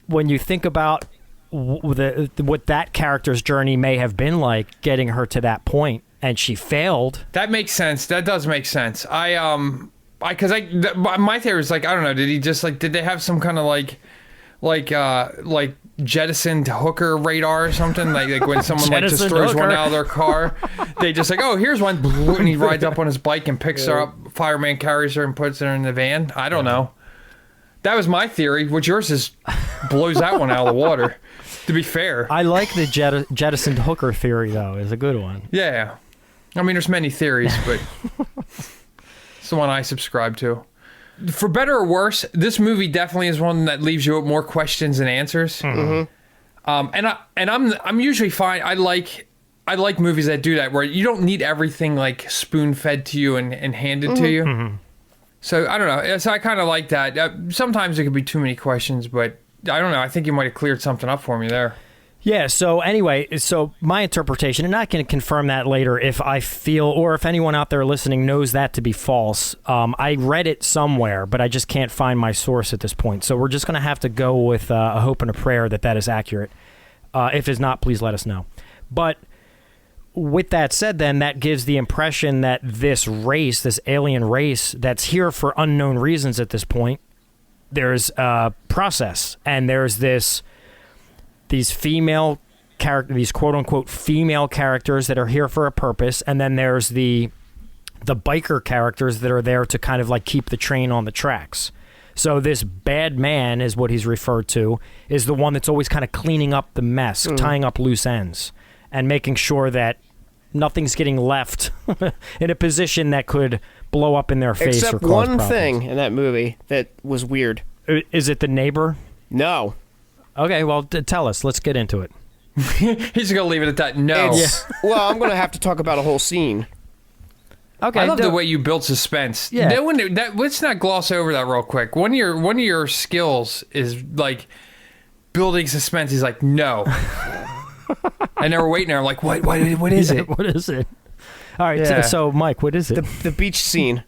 when you think about what that character's journey may have been like, getting her to that point, and she failed. That makes sense. That does make sense. My theory is like, I don't know, did he just did they have some kind of like jettisoned hooker radar or something? Like when someone just Jettisoned throws one hooker. out of their car, they just oh, here's one, and he rides up on his bike and picks her up. Fireman carries her and puts her in the van. I don't know. That was my theory. What yours is blows that one out of the water. To be fair, I like the jettisoned hooker theory, though. Is a good one. yeah. I mean, there's many theories, but it's the one I subscribe to. For better or worse, this movie definitely is one that leaves you with more questions than answers. And I'm usually fine. I like movies that do that, where you don't need everything like spoon fed to you and handed to you. So I don't know. So I kind of like that. Sometimes there could be too many questions, but I don't know. I think you might have cleared something up for me there. Yeah, so anyway, so my interpretation, and I can confirm that later if I feel, or if anyone out there listening knows that to be false. I read it somewhere, but I just can't find my source at this point. So we're just going to have to go with a hope and a prayer that is accurate. If it's not, please let us know. But with that said, then, that gives the impression that this race, this alien race that's here for unknown reasons at this point, there's a process, and there's these female characters, these quote-unquote female characters that are here for a purpose, and then there's the biker characters that are there to kind of like keep the train on the tracks. So this bad man is what he's referred to, is the one that's always kind of cleaning up the mess, tying up loose ends, and making sure that nothing's getting left in a position that could blow up in their face or Except cause one problems. thing in that movie that was weird. Is it the neighbor? No. Okay, well, tell us. Let's get into it. He's going to leave it at that. No. Well, I'm going to have to talk about a whole scene. Okay. I love the way you build suspense. Yeah. Let's not gloss over that real quick. One of your skills is like building suspense. He's like, no. And they were waiting there. I'm like, what is it? What is it? All right, Yeah. so Mike, what is it? The beach scene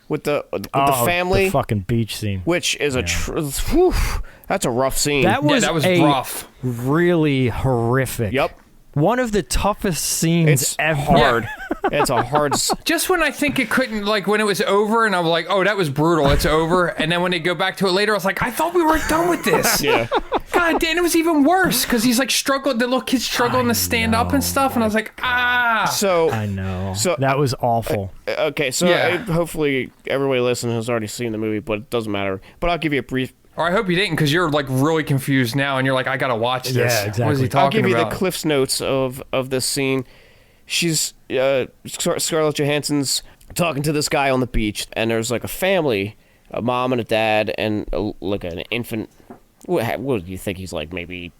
with the Oh, family, the fucking beach scene. which is that's a rough scene. That was rough. really horrific. Yep. One of the toughest scenes It's ever. hard. It's a hard. Just when I think it couldn't, like when it was over, and I'm like, oh, that was brutal. It's over. And then when they go back to it later, I was like, I thought we were done with this. Yeah. God damn, it was even worse because he's like struggling. The little kid's struggling to stand up and stuff, and I was like, ah. So I know. So- that was awful. okay, so Yeah. hopefully everybody listening has already seen the movie, but it doesn't matter. But I'll give you a brief. Or I hope you didn't, because you're like really confused now, and you're like, I gotta watch this. Yeah, exactly. What is he I'll talking give you about? the Cliff's Notes of this scene. She's Scarlett Johansson's talking to this guy on the beach, and there's like a family a mom and a dad and like an infant. What do you think he's like? Maybe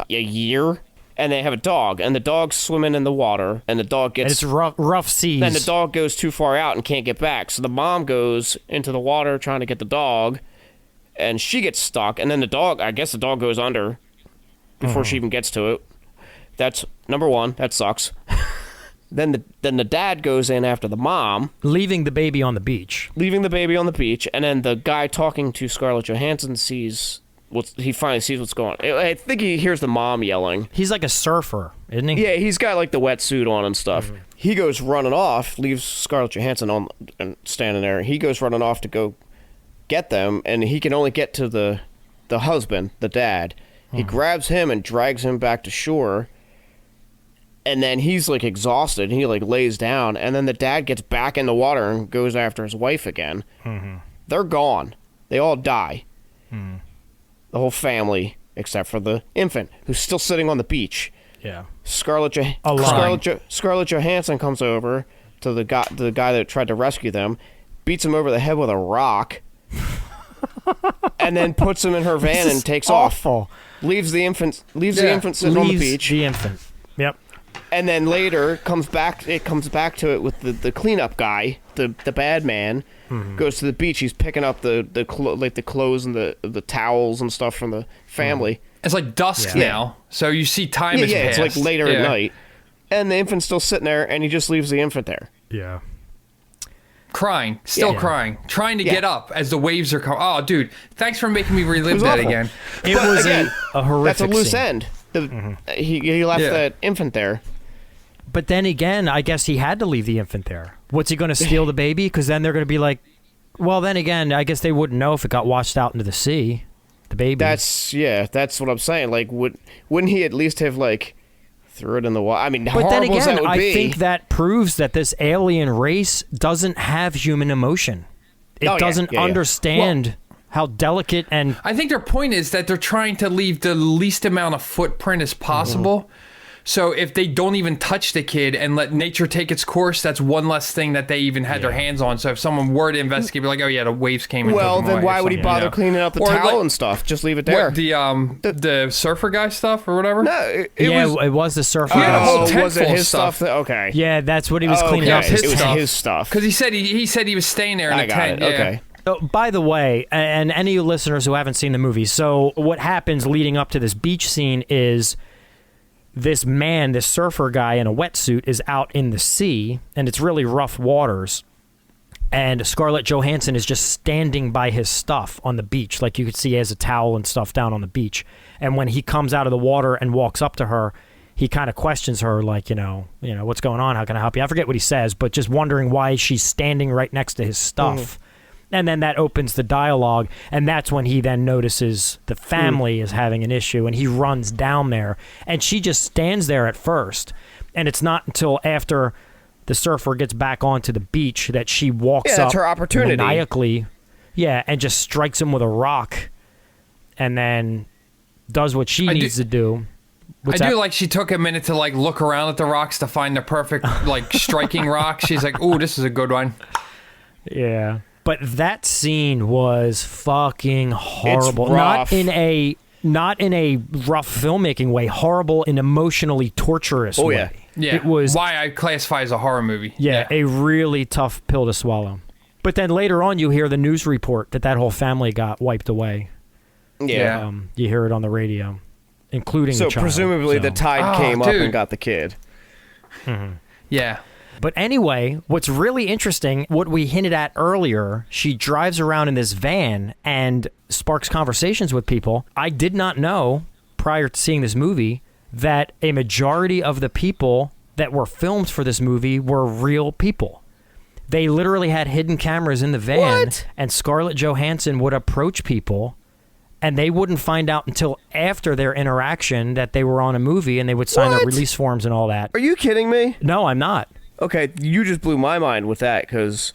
a year. And they have a dog, and the dog's swimming in the water, and the dog gets... And it's rough seas. Then the dog goes too far out and can't get back, so the mom goes into the water trying to get the dog, and she gets stuck, and then the dog... I guess the dog goes under before she even gets to it. That's number one. That sucks. Then the dad goes in after the mom. Leaving the baby on the beach. And then the guy talking to Scarlett Johansson he finally sees what's going on. I think he hears the mom yelling. He's like a surfer, isn't he? Yeah, he's got like the wetsuit on and stuff. He goes running off, leaves Scarlett Johansson on and standing there. He goes running off to go get them, and he can only get to the husband, the dad. He grabs him and drags him back to shore. And then he's like exhausted. He like lays down, and then the dad gets back in the water and goes after his wife again. They're gone. They all die. The whole family, except for the infant, who's still sitting on the beach. Yeah. Scarlett Johansson comes over to the guy that tried to rescue them, beats him over the head with a rock, and then puts him in her van and takes off. Leaves the infant sitting on the beach. The infant. Yep. And then later comes back to it with the cleanup guy, the bad man, goes to the beach. He's picking up the clothes and the towels and stuff from the family. It's like dusk now, so you see time has passed. It's like later at night. And the infant's still sitting there, and he just leaves the infant there. Yeah. Crying, crying, trying to get up as the waves are coming. Oh, dude, thanks for making me relive that awful. again. It was a horrific That's a loose scene. end. He left that infant there. But then again, I guess he had to leave the infant there. What's he going to steal the baby? Because then they're going to be like, well, then again, I guess they wouldn't know if it got washed out into the sea. The baby. That's what I'm saying. Like, wouldn't he at least have like threw it in the water? I mean, but then again, that would be. I think that proves that this alien race doesn't have human emotion. It doesn't understand how delicate and... I think their point is that they're trying to leave the least amount of footprint as possible. So if they don't even touch the kid and let nature take its course, that's one less thing that they even had their hands on. So if someone were to investigate, be like, oh yeah, the waves came in. Well, then why would he bother cleaning up the towel and stuff? Just leave it there. What, the surfer guy stuff or whatever? No, it was the surfer guy. Was it his stuff? Okay. Yeah, that's what he was cleaning up. It was his stuff. Because he said he was staying there in I a got tent. it. Okay. So, by the way, and any listeners who haven't seen the movie, so what happens leading up to this beach scene is this surfer guy in a wetsuit is out in the sea, and it's really rough waters, and Scarlett Johansson is just standing by his stuff on the beach. Like you could see he has a towel and stuff down on the beach. And when he comes out of the water and walks up to her, he kind of questions her, like, you know, what's going on? How can I help you? I forget what he says, but just wondering why she's standing right next to his stuff. And then that opens the dialogue, and that's when he then notices the family is having an issue, and he runs down there, and she just stands there at first, and it's not until after the surfer gets back onto the beach that she walks up that's her opportunity. maniacally, and just strikes him with a rock, and then does what she needs to do. I do like she took a minute to like look around at the rocks to find the perfect like striking rock. She's like, "Ooh, this is a good one." Yeah. But that scene was fucking horrible. It's rough. Not in a rough filmmaking way, horrible in emotionally torturous way. Yeah. It was why I classify as a horror movie. Yeah, a really tough pill to swallow. But then later on you hear the news report that whole family got wiped away. Yeah. You hear it on the radio, including the child. So presumably the tide came up and got the kid. Yeah. But anyway, what's really interesting, what we hinted at earlier, she drives around in this van and sparks conversations with people. I did not know, prior to seeing this movie, that a majority of the people that were filmed for this movie were real people. They literally had hidden cameras in the van, and Scarlett Johansson would approach people, and they wouldn't find out until after their interaction that they were on a movie, and they would sign their release forms and all that. Are you kidding me? No, I'm not. Okay, you just blew my mind with that, because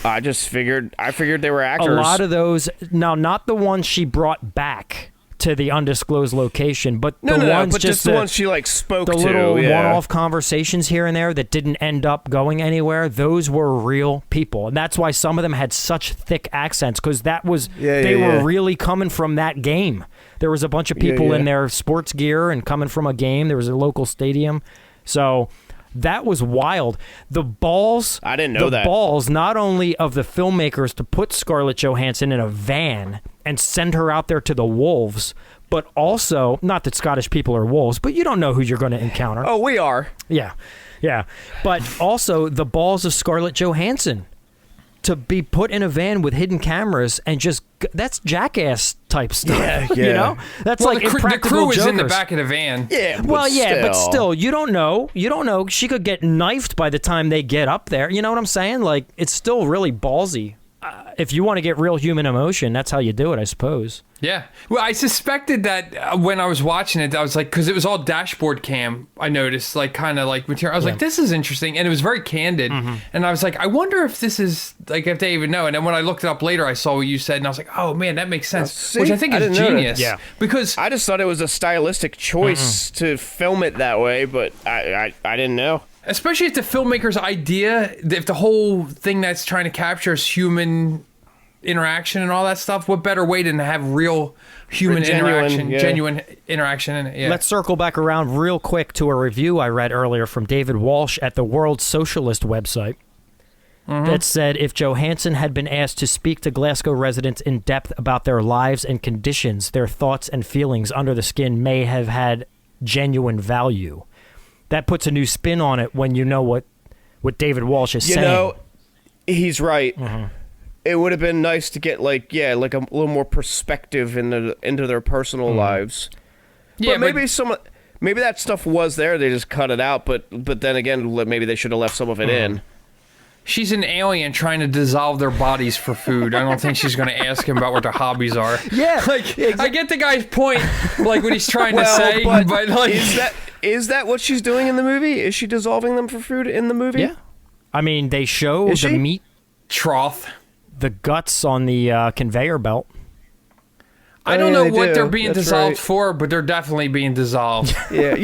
I figured they were actors. A lot of those, now not the ones she brought back to the undisclosed location, but No, the no, ones but just the ones she like spoke the to. little yeah. one-off conversations here and there that didn't end up going anywhere, those were real people. And that's why some of them had such thick accents, because that was they were really coming from that game. There was a bunch of people in their sports gear and coming from a game. There was a local stadium. So that was wild. The balls. I didn't know that. The balls, not only of the filmmakers to put Scarlett Johansson in a van and send her out there to the wolves, but also, not that Scottish people are wolves, but you don't know who you're going to encounter. Oh, we are. Yeah. But also the balls of Scarlett Johansson to be put in a van with hidden cameras and just, that's jackass type stuff. Yeah. You know? That's Well, like the Impractical crew is in the Jokers. back of the van. Yeah. But still, you don't know. She could get knifed by the time they get up there. You know what I'm saying? Like, it's still really ballsy. If you want to get real human emotion, that's how you do it, I suppose. Yeah. Well, I suspected that when I was watching it, I was like, because it was all dashboard cam, I noticed, like, kind of like material. I was like, this is interesting. And it was very candid. And I was like, I wonder if this is, like, if they even know. And then when I looked it up later, I saw what you said, and I was like, oh, man, that makes sense. See? Which I think I is didn't know that. genius. Yeah. Because I just thought it was a stylistic choice to film it that way, but I didn't know. especially if the filmmaker's idea, if the whole thing that's trying to capture is human interaction and all that stuff, what better way than to have real human genuine interaction in it? Yeah. Let's circle back around real quick to a review I read earlier from David Walsh at the World Socialist website that said if Johansson had been asked to speak to Glasgow residents in depth about their lives and conditions, their thoughts and feelings under the skin may have had genuine value. That puts a new spin on it when you know what David Walsh is saying. You know, he's right. It would have been nice to get like a little more perspective into their personal lives. Yeah, but maybe that stuff was there. They just cut it out. But then again, maybe they should have left some of it in. She's an alien trying to dissolve their bodies for food. I don't think she's going to ask him about what their hobbies are. Yeah, like I get the guy's point, like what he's trying to say, but like, is that what she's doing in the movie? Is she dissolving them for food in the movie? Yeah. I mean, they show the meat, trough, the guts on the conveyor belt. I don't know what do. they're being That's dissolved right. for, but they're definitely being dissolved. Yeah.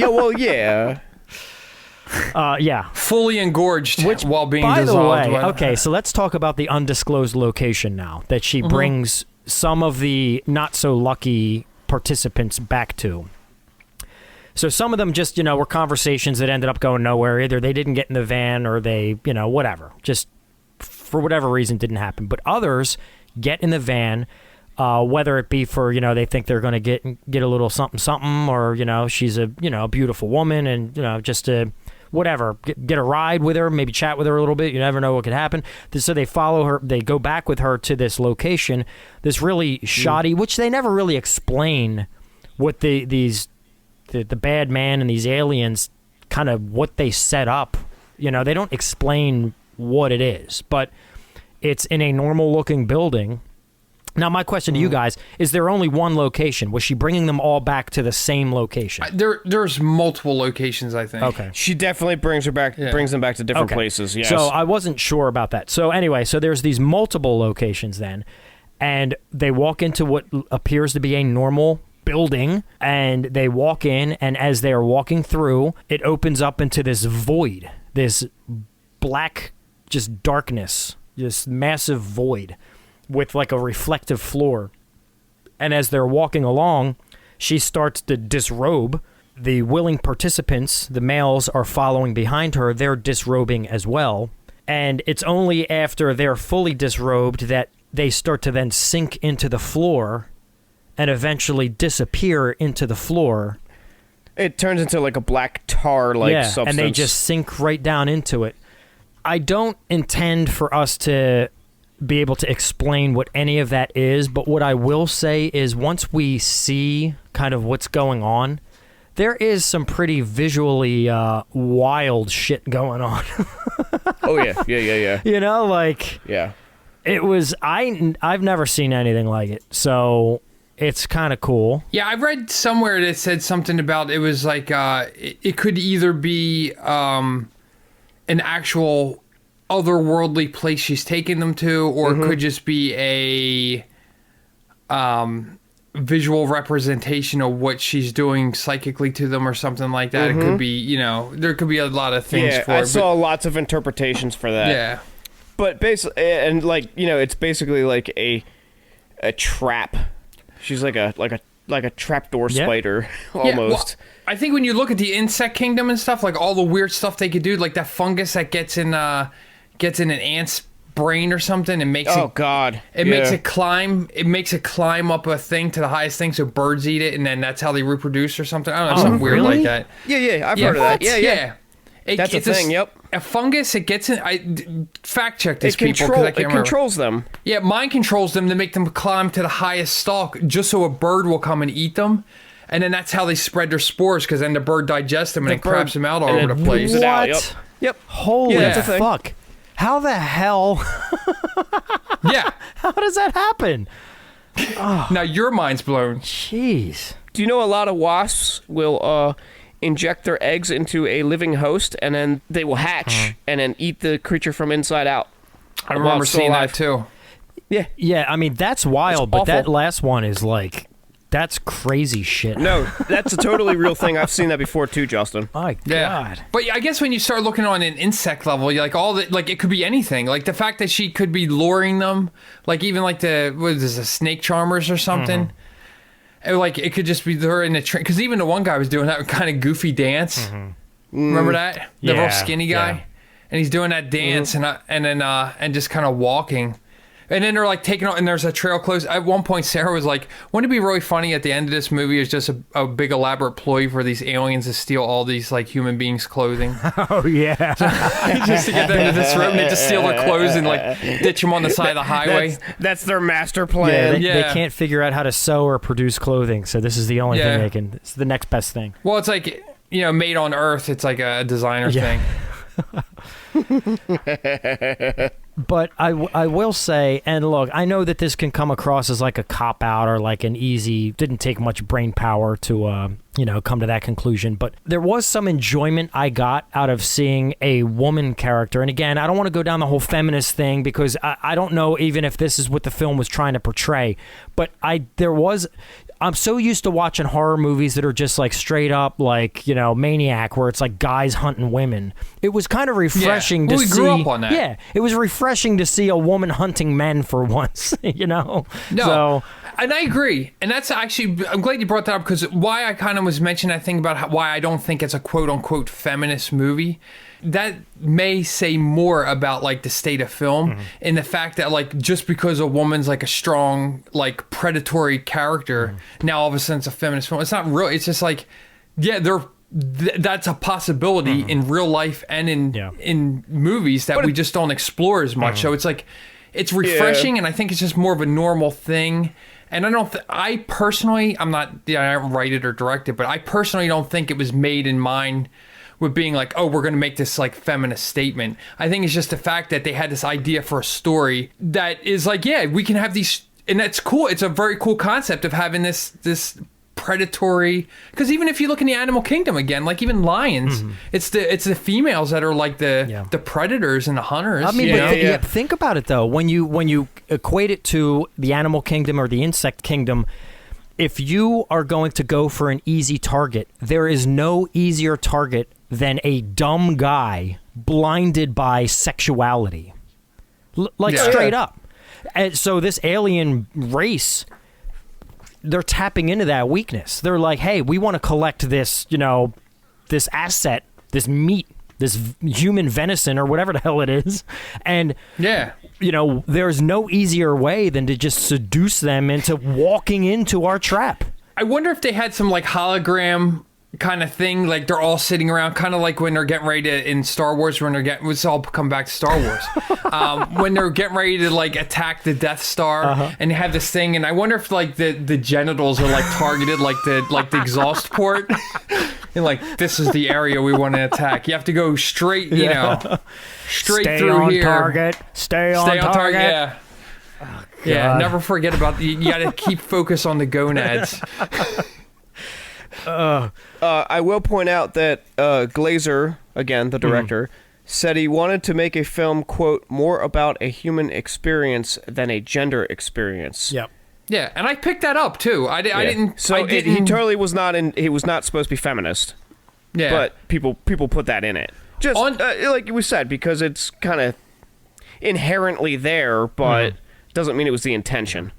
Yeah. Fully engorged while being By dissolved. the way, okay, so let's talk about the undisclosed location now that she brings some of the not so lucky participants back to. So some of them just, were conversations that ended up going nowhere. Either they didn't get in the van or they, whatever. Just for whatever reason didn't happen. But others get in the van, whether it be for, they think they're going to get a little something, or, she's a, beautiful woman and, just to whatever, get a ride with her, maybe chat with her a little bit. You never know what could happen. So they follow her. They go back with her to this location, this really shoddy, which they never really explain what the bad man and these aliens, kind of what they set up. They don't explain what it is, but it's in a normal looking building. Now, my question to you guys, is there only one location? Was she bringing them all back to the same location? There's multiple locations, I think. Okay. She definitely brings them back to different places. Yes. So I wasn't sure about that. So anyway, there's these multiple locations then, and they walk into what appears to be a normal building, and they walk in, and as they are walking through, it opens up into this void, this black, just darkness, this massive void with like a reflective floor. And as they're walking along, she starts to disrobe. The willing participants, the males, are following behind her. They're disrobing as well. And it's only after they're fully disrobed that they start to then sink into the floor and eventually disappear into the floor. It turns into like a black tar-like substance. And they just sink right down into it. I don't intend for us to be able to explain what any of that is, but what I will say is once we see kind of what's going on, there is some pretty visually wild shit going on. Oh, yeah. Yeah. Yeah. It was, I've never seen anything like it, so it's kind of cool. Yeah, I read somewhere that said something about it was like it could either be an actual otherworldly place she's taking them to, or it could just be visual representation of what she's doing psychically to them or something like that. It could be, there could be a lot of things for it. I saw lots of interpretations for that. Yeah. But basically, and it's basically like a trap. She's like a trapdoor spider almost. Yeah, well, I think when you look at the insect kingdom and stuff, like all the weird stuff they could do, like that fungus that gets in an ant's brain or something and makes makes it climb up a thing to the highest thing so birds eat it and then that's how they reproduce or something. I don't know, something weird like that. I've heard of that. Yeah. That's a thing. Yep. A fungus, it gets in. I fact check these people because I can't remember. It controls them. Yeah, mind controls them to make them climb to the highest stalk just so a bird will come and eat them. And then that's how they spread their spores because then the bird digests them and it craps them out all over the place. It out. Yep. Holy fuck. How the hell? Yeah. How does that happen? Now your mind's blown. Jeez. Do you know a lot of wasps will inject their eggs into a living host and then they will hatch and then eat the creature from inside out? I remember seeing that too. Yeah. Yeah, I mean, that's wild, but that last one is like, that's crazy shit. No, that's a totally real thing. I've seen that before too, Justin. My Yeah. God. But I guess when you start looking on an insect level, you're like it could be anything. Like the fact that she could be luring them, like even like the snake charmers or something. And like it could just be her in a train. Because even the one guy was doing that kind of goofy dance. Remember that? The real skinny guy? Yeah. And he's doing that dance and just kind of walking. And then they're like taking out, and there's a trail close. At one point, Sarah was like, wouldn't it be really funny at the end of this movie is just a big elaborate ploy for these aliens to steal all these like human beings' clothing? Oh, yeah. Just to get them to this room and they just steal their clothes and like ditch them on the side of the highway. That's their master plan. They can't figure out how to sew or produce clothing, so this is the only thing they can, it's the next best thing. Well, it's like, made on Earth. It's like a designer thing. But I will say, and look, I know that this can come across as like a cop-out or like an easy, didn't take much brain power to, come to that conclusion. But there was some enjoyment I got out of seeing a woman character. And again, I don't want to go down the whole feminist thing because I don't know even if this is what the film was trying to portray. But I'm so used to watching horror movies that are just like straight up like, Maniac, where it's like guys hunting women. It was kind of refreshing to see. We grew up on that. Yeah, it was refreshing to see a woman hunting men for once, No. So, and I agree. And that's actually, I'm glad you brought that up because why I kind of was mentioning that thing about why I don't think it's a quote unquote feminist movie. That may say more about like the state of film and the fact that like just because a woman's like a strong like predatory character now all of a sudden it's a feminist film. It's not real. It's just like that's a possibility in real life and in movies that we just don't explore as much. So it's like it's refreshing and I think it's just more of a normal thing. And I personally, I don't write it or direct it, but I personally don't think it was made in mind with being like, oh, we're going to make this like feminist statement. I think it's just the fact that they had this idea for a story that is like, yeah, we can have these, and that's cool. It's a very cool concept of having this predatory, because even if you look in the animal kingdom again, like even lions, it's the females that are like the predators and the hunters. I mean, think about it though. When you equate it to the animal kingdom or the insect kingdom, if you are going to go for an easy target, there is no easier target than a dumb guy blinded by sexuality. Straight up. And so this alien race, they're tapping into that weakness. They're like, hey, we want to collect this, this asset, this meat, this human venison or whatever the hell it is. And, there's no easier way than to just seduce them into walking into our trap. I wonder if they had some like hologram kind of thing, like they're all sitting around, kind of like when they're getting ready to, in Star Wars, when they're getting, let's all come back to Star Wars, when they're getting ready to like attack the Death Star, and they have this thing, and I wonder if like the genitals are like targeted, like the exhaust port, and like this is the area we want to attack. You have to go straight, straight Stay through on here. Target. Stay on target. Yeah. Yeah, never forget about you got to keep focus on the gonads. I will point out that Glazer, again, the director, said he wanted to make a film, quote, more about a human experience than a gender experience. Yep. Yeah, and I picked that up too. I didn't. So I didn't, he totally was not in. He was not supposed to be feminist. Yeah. But people put that in it. Just like we said, because it's kind of inherently there, but doesn't mean it was the intention.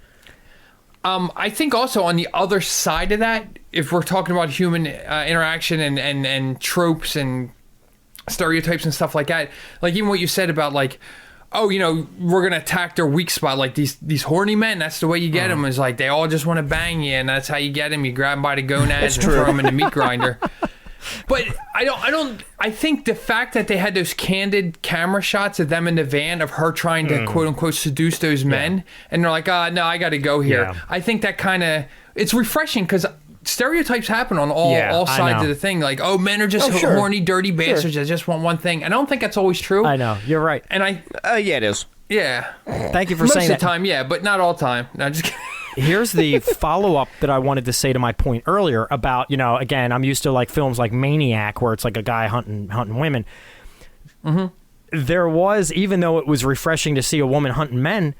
I think also on the other side of that, if we're talking about human interaction and tropes and stereotypes and stuff like that, like even what you said about like, oh, you know, we're gonna attack their weak spot, like these horny men. That's the way you get them. Is like they all just want to bang you, and that's how you get them. You grab them by the gonads and throw them in the meat grinder. But I think the fact that they had those candid camera shots of them in the van of her trying to quote unquote seduce those men, and they're like, no, I got to go here. Yeah. I think that kind of, it's refreshing because stereotypes happen on all sides of the thing. Like, oh, men are just horny, dirty bastards that just want one thing. And I don't think that's always true. I know. You're right. And Yeah, it is. Yeah. Thank you for Most saying of that. the time, yeah, but not all the time. No, just kidding. Here's the follow-up that I wanted to say to my point earlier about, you know, again, I'm used to like films like Maniac where it's like a guy hunting women. There was, even though it was refreshing to see a woman hunting men,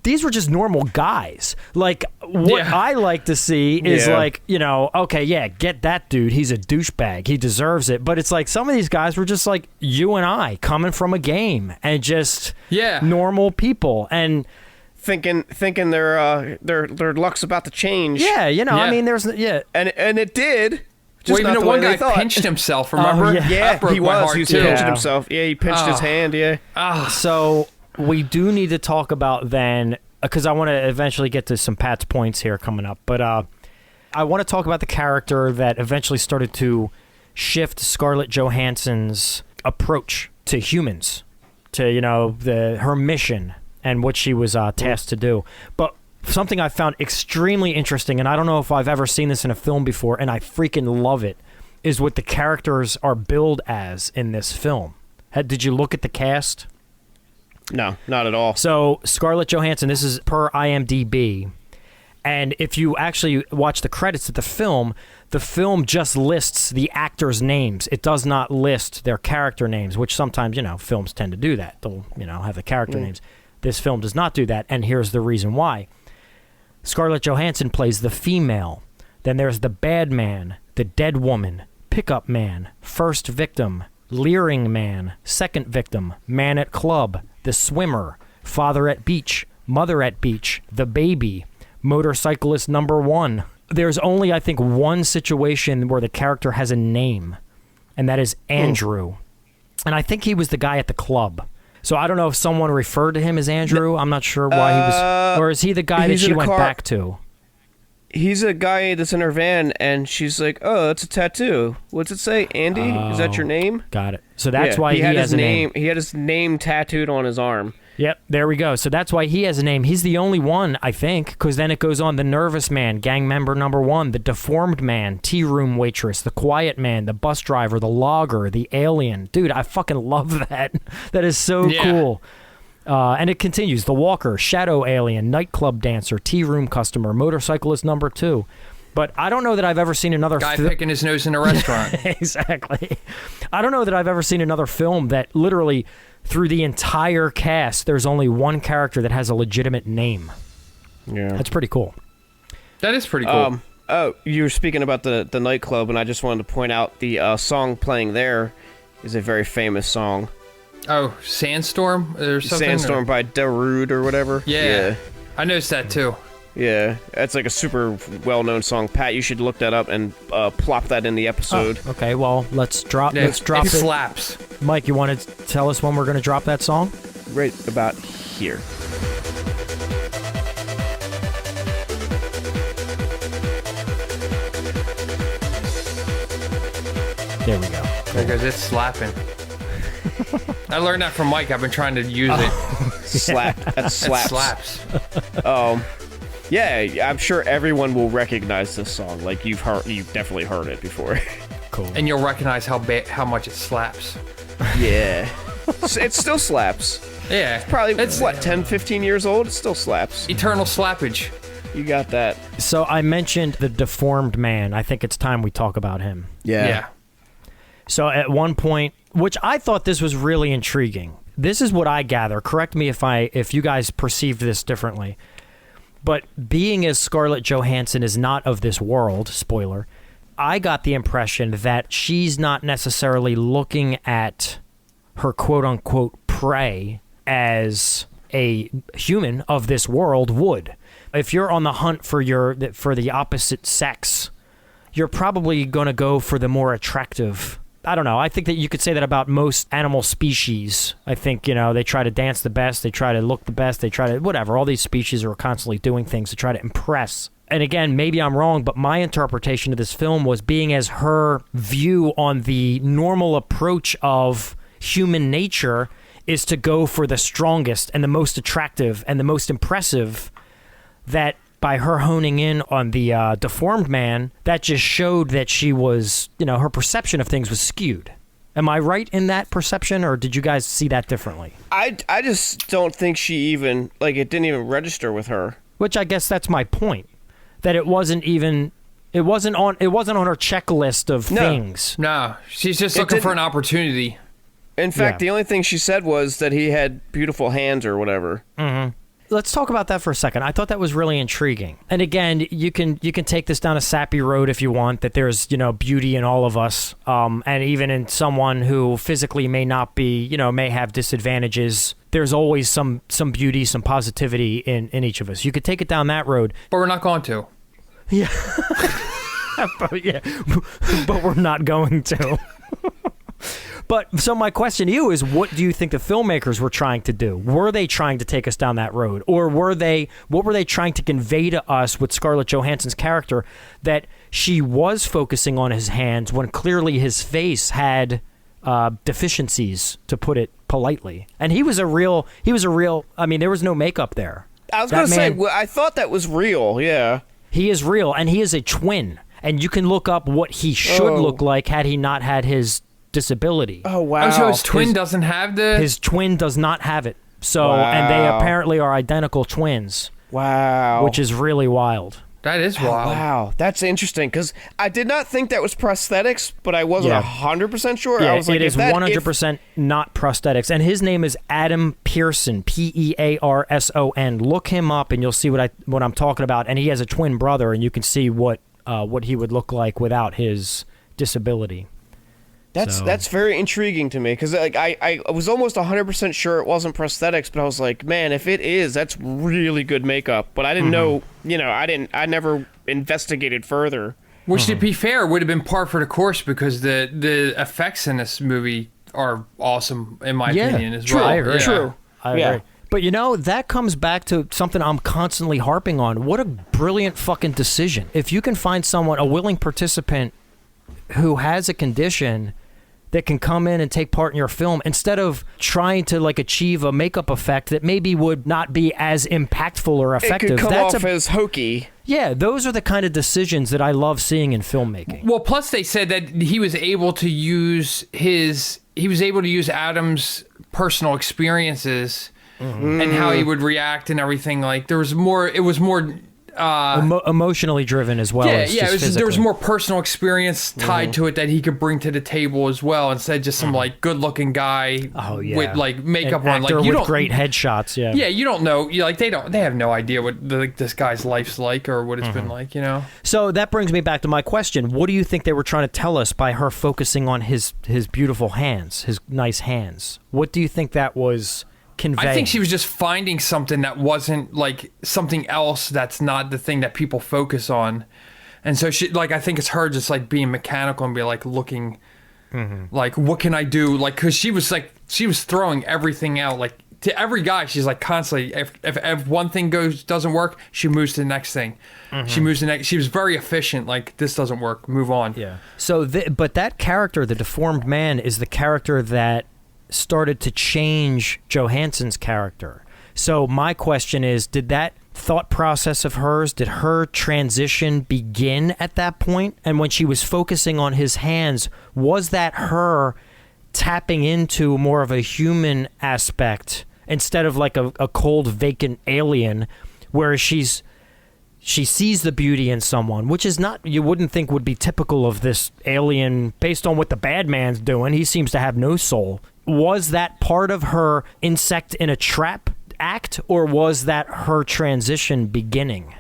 these were just normal guys. Like, what I like to see is like, you know, okay, yeah, get that dude. He's a douchebag. He deserves it. But it's like some of these guys were just like you and I coming from a game and just normal people. And thinking their luck's about to change. yeah, you know, I mean, there's and it did. Well, Just even not the the way one they guy thought. pinched himself, remember? Yeah, That broke he my was. heart, He was too. pinching himself. Yeah, he pinched his hand. Yeah. So we do need to talk about then, because I want to eventually get to some Pat's points here coming up, but I want to talk about the character that eventually started to shift Scarlett Johansson's approach to humans, to, you know, her mission and what she was tasked to do. But something I found extremely interesting, and I don't know if I've ever seen this in a film before, and I freaking love it, is what the characters are billed as in this film. Did you look at the cast? No, not at all. So Scarlett Johansson, this is per IMDb, and if you actually watch the credits of the film just lists the actors' names. It does not list their character names, which sometimes, you know, films tend to do that. They'll, you know, have the character names. This film does not do that, and here's the reason why. Scarlett Johansson plays the female. Then there's the bad man, the dead woman, pickup man, first victim, leering man, second victim, man at club, the swimmer, father at beach, mother at beach, the baby, motorcyclist number one. There's only, I think, one situation where the character has a name, and that is Andrew. And I think he was the guy at the club. So I don't know if someone referred to him as Andrew. I'm not sure why he was... Or is he the guy that she went back to? He's a guy that's in her van, and she's like, oh, that's a tattoo. What's it say? Andy? Is that your name? Got it. So that's why he has his a name. He had his name tattooed on his arm. Yep, there we go. So that's why he has a name. He's the only one, I think, because then it goes on: the nervous man, gang member number one, the deformed man, tea room waitress, the quiet man, the bus driver, the logger, the alien. Dude, I fucking love that. That is so cool. And it continues: the walker, shadow alien, nightclub dancer, tea room customer, motorcyclist number two. But I don't know that I've ever seen another guy picking his nose in a restaurant. Exactly. I don't know that I've ever seen another film that literally, through the entire cast, there's only one character that has a legitimate name. Yeah. That's pretty cool. That is pretty cool. You were speaking about the nightclub, and I just wanted to point out the song playing there is a very famous song. Oh, Sandstorm or something? Sandstorm by Darude or whatever. Yeah. I noticed that too. Yeah, that's like a super well-known song. Pat, you should look that up and plop that in the episode. Oh, okay, well, let's drop it. Slaps. Mike, you want to tell us when we're going to drop that song? Right about here. There we go. Because it's slapping. I learned that from Mike. I've been trying to use it. Slap. That slaps. It slaps. Yeah, I'm sure everyone will recognize this song. Like you've definitely heard it before. Cool. And you'll recognize how much it slaps. Yeah. It still slaps. Yeah. Probably, 10, 15 years old? It still slaps. Eternal slappage. You got that. So I mentioned the deformed man. I think it's time we talk about him. Yeah. So at one point, which I thought this was really intriguing. This is what I gather. Correct me if you guys perceived this differently. But being as Scarlett Johansson is not of this world, spoiler, I got the impression that she's not necessarily looking at her quote-unquote prey as a human of this world would. If you're on the hunt for the opposite sex, you're probably going to go for the more attractive. I don't know. I think that you could say that about most animal species. I think, they try to dance the best, they try to look the best, they try to whatever. All these species are constantly doing things to try to impress. And again, maybe I'm wrong, but my interpretation of this film was being as her view on the normal approach of human nature is to go for the strongest and the most attractive and the most impressive, that by her honing in on the deformed man, that just showed that she was, her perception of things was skewed. Am I right in that perception, or did you guys see that differently? I just don't think she even, it didn't even register with her. Which I guess that's my point. That it wasn't on her checklist of things. No, she's just looking for an opportunity. In fact, the only thing she said was that he had beautiful hands or whatever. Mm-hmm. Let's talk about that for a second. I thought that was really intriguing. And again, you can take this down a sappy road if you want, that there's, beauty in all of us. And even in someone who physically may not be, may have disadvantages, there's always some beauty, some positivity in each of us. You could take it down that road. But we're not going to. Yeah. But we're not going to. But so my question to you is, what do you think the filmmakers were trying to do? Were they trying to take us down that road? Or what were they trying to convey to us with Scarlett Johansson's character, that she was focusing on his hands when clearly his face had deficiencies, to put it politely? And he was a real, I mean, there was no makeup there. I was going to say, I thought that was real, yeah. He is real, and he is a twin. And you can look up what he should look like had he not had his disability. Oh, wow. Oh, so his twin doesn't have the... His twin does not have it. So, and they apparently are identical twins. Wow. Which is really wild. That is wild. Wow, that's interesting, because I did not think that was prosthetics, but I wasn't 100% sure. Yeah, I was like, it is 100% not prosthetics. And his name is Adam Pearson, Pearson. Look him up, and you'll see what I'm talking about. And he has a twin brother, and you can see what he would look like without his disability. That's very intriguing to me, because I was almost 100% sure it wasn't prosthetics, but I was like, man, if it is, that's really good makeup. But I didn't know, I never investigated further. Which, to be fair, would have been par for the course, because the effects in this movie are awesome, in my opinion, as well. I agree. True. I agree. But that comes back to something I'm constantly harping on. What a brilliant fucking decision. If you can find someone, a willing participant who has a condition that can come in and take part in your film, instead of trying to achieve a makeup effect that maybe would not be as impactful or effective. It could come off as hokey. Yeah, those are the kind of decisions that I love seeing in filmmaking. Well, plus they said that he was able to use Adam's personal experiences and how he would react and everything. It was more emotionally driven as well. There was more personal experience tied to it that he could bring to the table as well, instead of just some good-looking guy with makeup on. You with great headshots. Yeah, you don't know. They have no idea what this guy's life's like or what it's been like. So that brings me back to my question: what do you think they were trying to tell us by her focusing on his beautiful hands, his nice hands? What do you think that was conveying? I think she was just finding something that wasn't something else that's not the thing that people focus on. And so she I think it's her just being mechanical and be looking what can I do? Cuz she was throwing everything out to every guy. She's constantly if one thing doesn't work, she moves to the next thing. She moves to the next. She was very efficient. This doesn't work, move on. Yeah. So but that character, the deformed man, is the character that started to change Johansson's character. So my question is, did that thought process of hers, did her transition begin at that point? And when she was focusing on his hands, was that her tapping into more of a human aspect instead of a cold, vacant alien, where she sees the beauty in someone, which is not, you wouldn't think would be typical of this alien based on what the bad man's doing. He seems to have no soul. Was that part of her insect in a trap act, or was that her transition beginning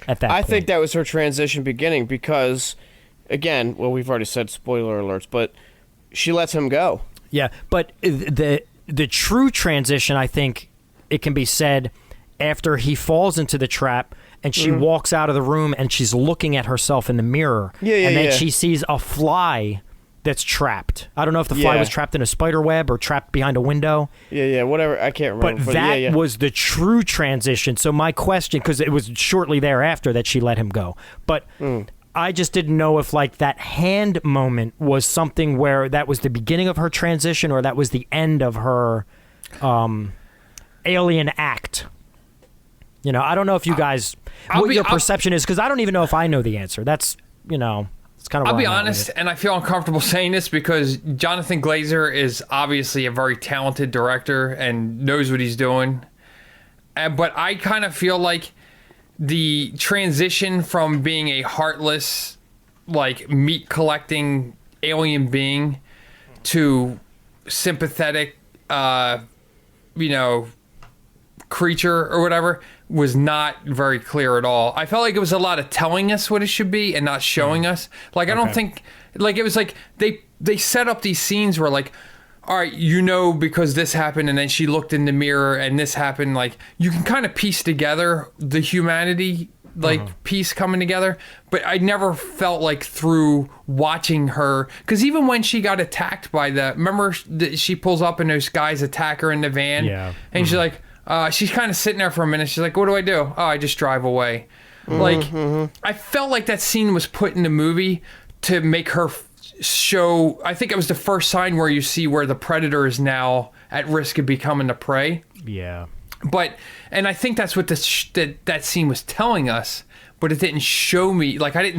at that point? I think that was her transition beginning because, again, well, we've already said spoiler alerts, but she lets him go. Yeah, but the true transition, I think it can be said after he falls into the trap and she walks out of the room and she's looking at herself in the mirror. And then she sees a fly that's trapped. I don't know if the fly was trapped in a spider web or trapped behind a window. Yeah, whatever. I can't remember. But that was the true transition. So my question, because it was shortly thereafter that she let him go. But I just didn't know if like that hand moment was something where that was the beginning of her transition or that was the end of her alien act. You know, I don't know if you guys, your perception is, because I don't even know if I know the answer. That's, you know, it's kind of. I'll be honest, and I feel uncomfortable saying this because Jonathan Glazer is obviously a very talented director and knows what he's doing. But I kind of feel like the transition from being a heartless, like meat collecting alien being to sympathetic, creature or whatever was not very clear at all. I felt like it was a lot of telling us what it should be and not showing us. Like, I don't think, like, it was like they set up these scenes where, like, all right, because this happened and then she looked in the mirror and this happened. Like, you can kind of piece together the humanity, like, piece coming together. But I never felt like through watching her, because even when she got attacked by remember she pulls up and those guys attack her in the van? Yeah. And she's like, she's kind of sitting there for a minute. She's like, what do I do? Oh, I just drive away. Like, I felt like that scene was put in the movie to make her show. I think it was the first sign where you see where the predator is now at risk of becoming the prey. Yeah. And I think that's what that scene was telling us, but it didn't show me. Like, I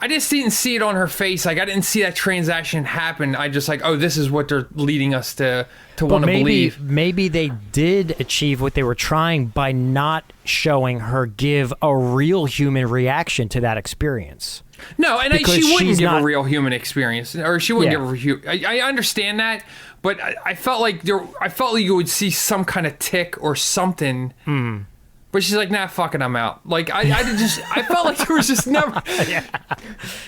just didn't see it on her face. Like, I didn't see that transaction happen. I just like, oh, this is what they're leading us to want to believe. Maybe they did achieve what they were trying by not showing her give a real human reaction to that experience. No, and she wouldn't give a real human experience, or she wouldn't give I understand that, but I felt like you would see some kind of tick or something. But she's like, nah, fuck it, I'm out. Like, I felt like there was just never.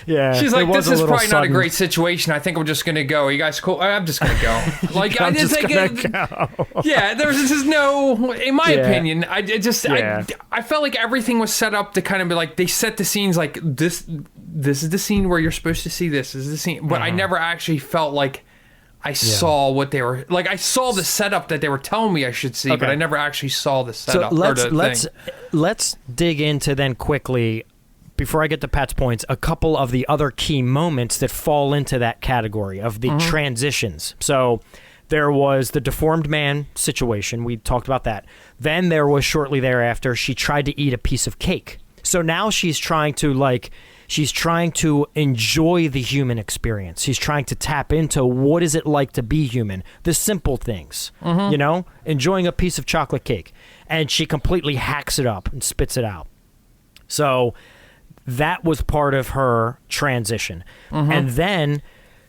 Yeah. She's like, this is probably not a great situation. I think I'm just gonna go. Are you guys cool? I'm just gonna go. Like, I just think yeah, there's just no. In my opinion, I felt like everything was set up to kind of be like, they set the scenes like this. This is the scene where you're supposed to see this. This is the scene, but I never actually felt like I saw what they were like. I saw the setup that they were telling me I should see, but I never actually saw the setup. So let's dig into then quickly, before I get to Pat's points, a couple of the other key moments that fall into that category of the transitions. So there was the deformed man situation. We talked about that. Then there was shortly thereafter, she tried to eat a piece of cake. So now she's trying to enjoy the human experience. She's trying to tap into what is it like to be human, the simple things, enjoying a piece of chocolate cake. And she completely hacks it up and spits it out. So that was part of her transition. And then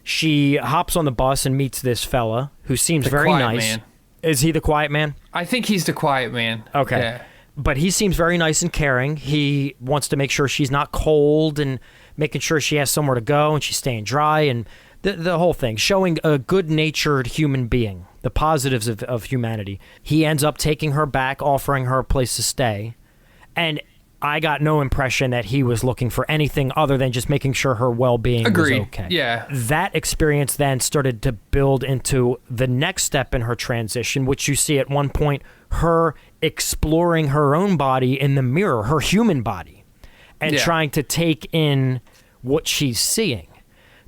she hops on the bus and meets this fella who seems very nice. Man. Is he the quiet man? I think he's the quiet man. Okay. Yeah. But he seems very nice and caring. He wants to make sure she's not cold and making sure she has somewhere to go and she's staying dry and the whole thing. Showing a good-natured human being, the positives of humanity. He ends up taking her back, offering her a place to stay. And I got no impression that he was looking for anything other than just making sure her well-being was okay. Yeah. That experience then started to build into the next step in her transition, which you see at one point, her exploring her own body in the mirror, her human body, and trying to take in what she's seeing.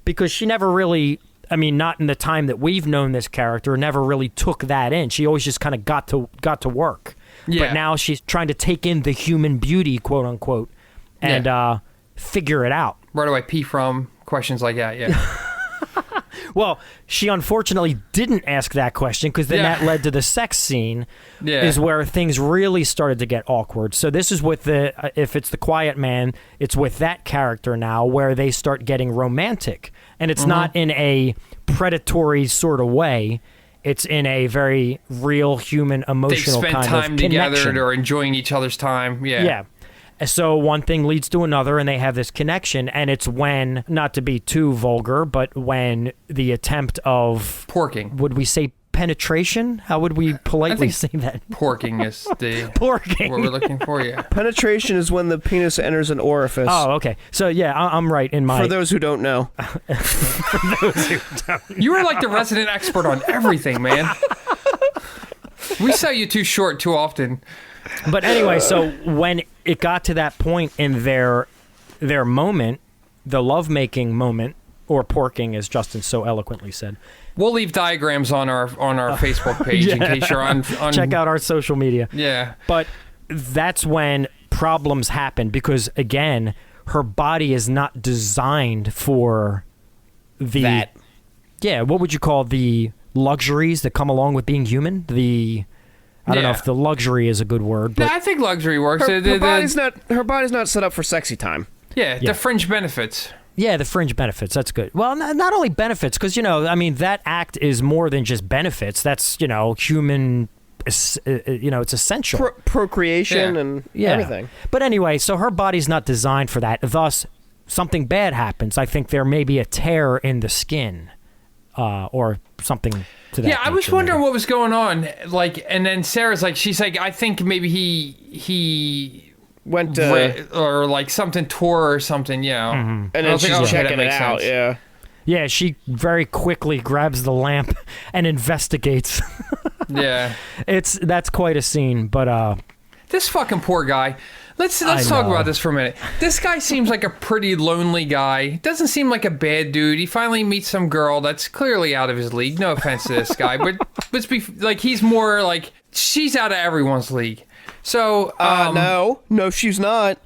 Because she never really, not in the time that we've known this character, never really took that in. She always just kind of got to work. Yeah. But now she's trying to take in the human beauty, quote unquote, and figure it out. Where do I pee from? Questions like that, yeah. Well, she unfortunately didn't ask that question because then that led to the sex scene, is where things really started to get awkward. So this is with if it's the quiet man, it's with that character now where they start getting romantic. And it's not in a predatory sort of way. It's in a very real human They emotional spend kind time of together. connection. They're enjoying each other's time. Yeah. Yeah. So one thing leads to another, and they have this connection, and it's when, not to be too vulgar, but when the attempt of... Porking. Would we say penetration? How would we politely say that? Porking is the Porking. what we're looking for. Yeah. Penetration is when the penis enters an orifice. Oh, okay. So, yeah, I'm right in my... For those who don't know. You were like the resident expert on everything, man. We sell you too short too often. But anyway, so when it got to that point in their moment, the lovemaking moment, or porking, as Justin so eloquently said. We'll leave diagrams on our Facebook page in case you're on. Check out our social media. Yeah. But that's when problems happen because, again, her body is not designed for That. Yeah, what would you call the luxuries that come along with being human? I don't know Yeah. if the luxury is a good word, but I think luxury works. Her body's not set up for sexy time. Yeah, Yeah. the fringe benefits. yeah, the fringe benefits, that's good. Well, not only benefits, because, that act is more than just benefits. That's, human, it's essential. Procreation Yeah. and Yeah. everything. But anyway, so her body's not designed for that. Thus, something bad happens. I think there may be a tear in the skin or something to that Yeah, I was nature, wondering maybe. what was going on. Like, and then Sarah's like, she's like, I think maybe he Went or like something tore or something. Yeah. and I then was like, she's okay, that checking it makes out. sense. Yeah. Yeah, she very quickly grabs the lamp and investigates. Yeah. That's quite a scene, but This fucking poor guy. Let's I talk know. about this for a minute. This guy seems like a pretty lonely guy. Doesn't seem like a bad dude. He finally meets some girl that's clearly out of his league. No offense to this guy, but let's be like, he's more like, she's out of everyone's league. So No, she's not.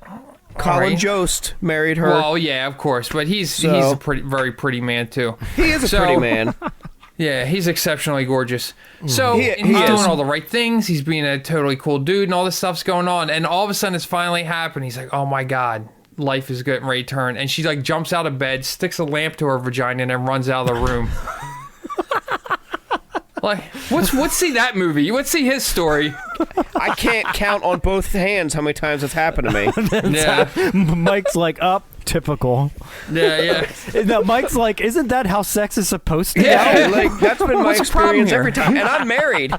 Colin right. Jost married her. well, yeah, of course, but he's a very pretty man too. He is a So- pretty man. Yeah, he's exceptionally gorgeous. So He he's is. doing all the right things. He's being a totally cool dude, and all this stuff's going on. And all of a sudden, it's finally happened. He's like, "Oh my god, life is getting ready to turn." And she like jumps out of bed, sticks a lamp to her vagina, and then runs out of the room. Like, let's see that movie. Let's see his story. I can't count on both hands how many times it's happened to me. Yeah, Mike's like, typical. yeah. No, Mike's like, isn't that how sex is supposed to Yeah, go? like that's been my What's the problem experience here? every time, and I'm married.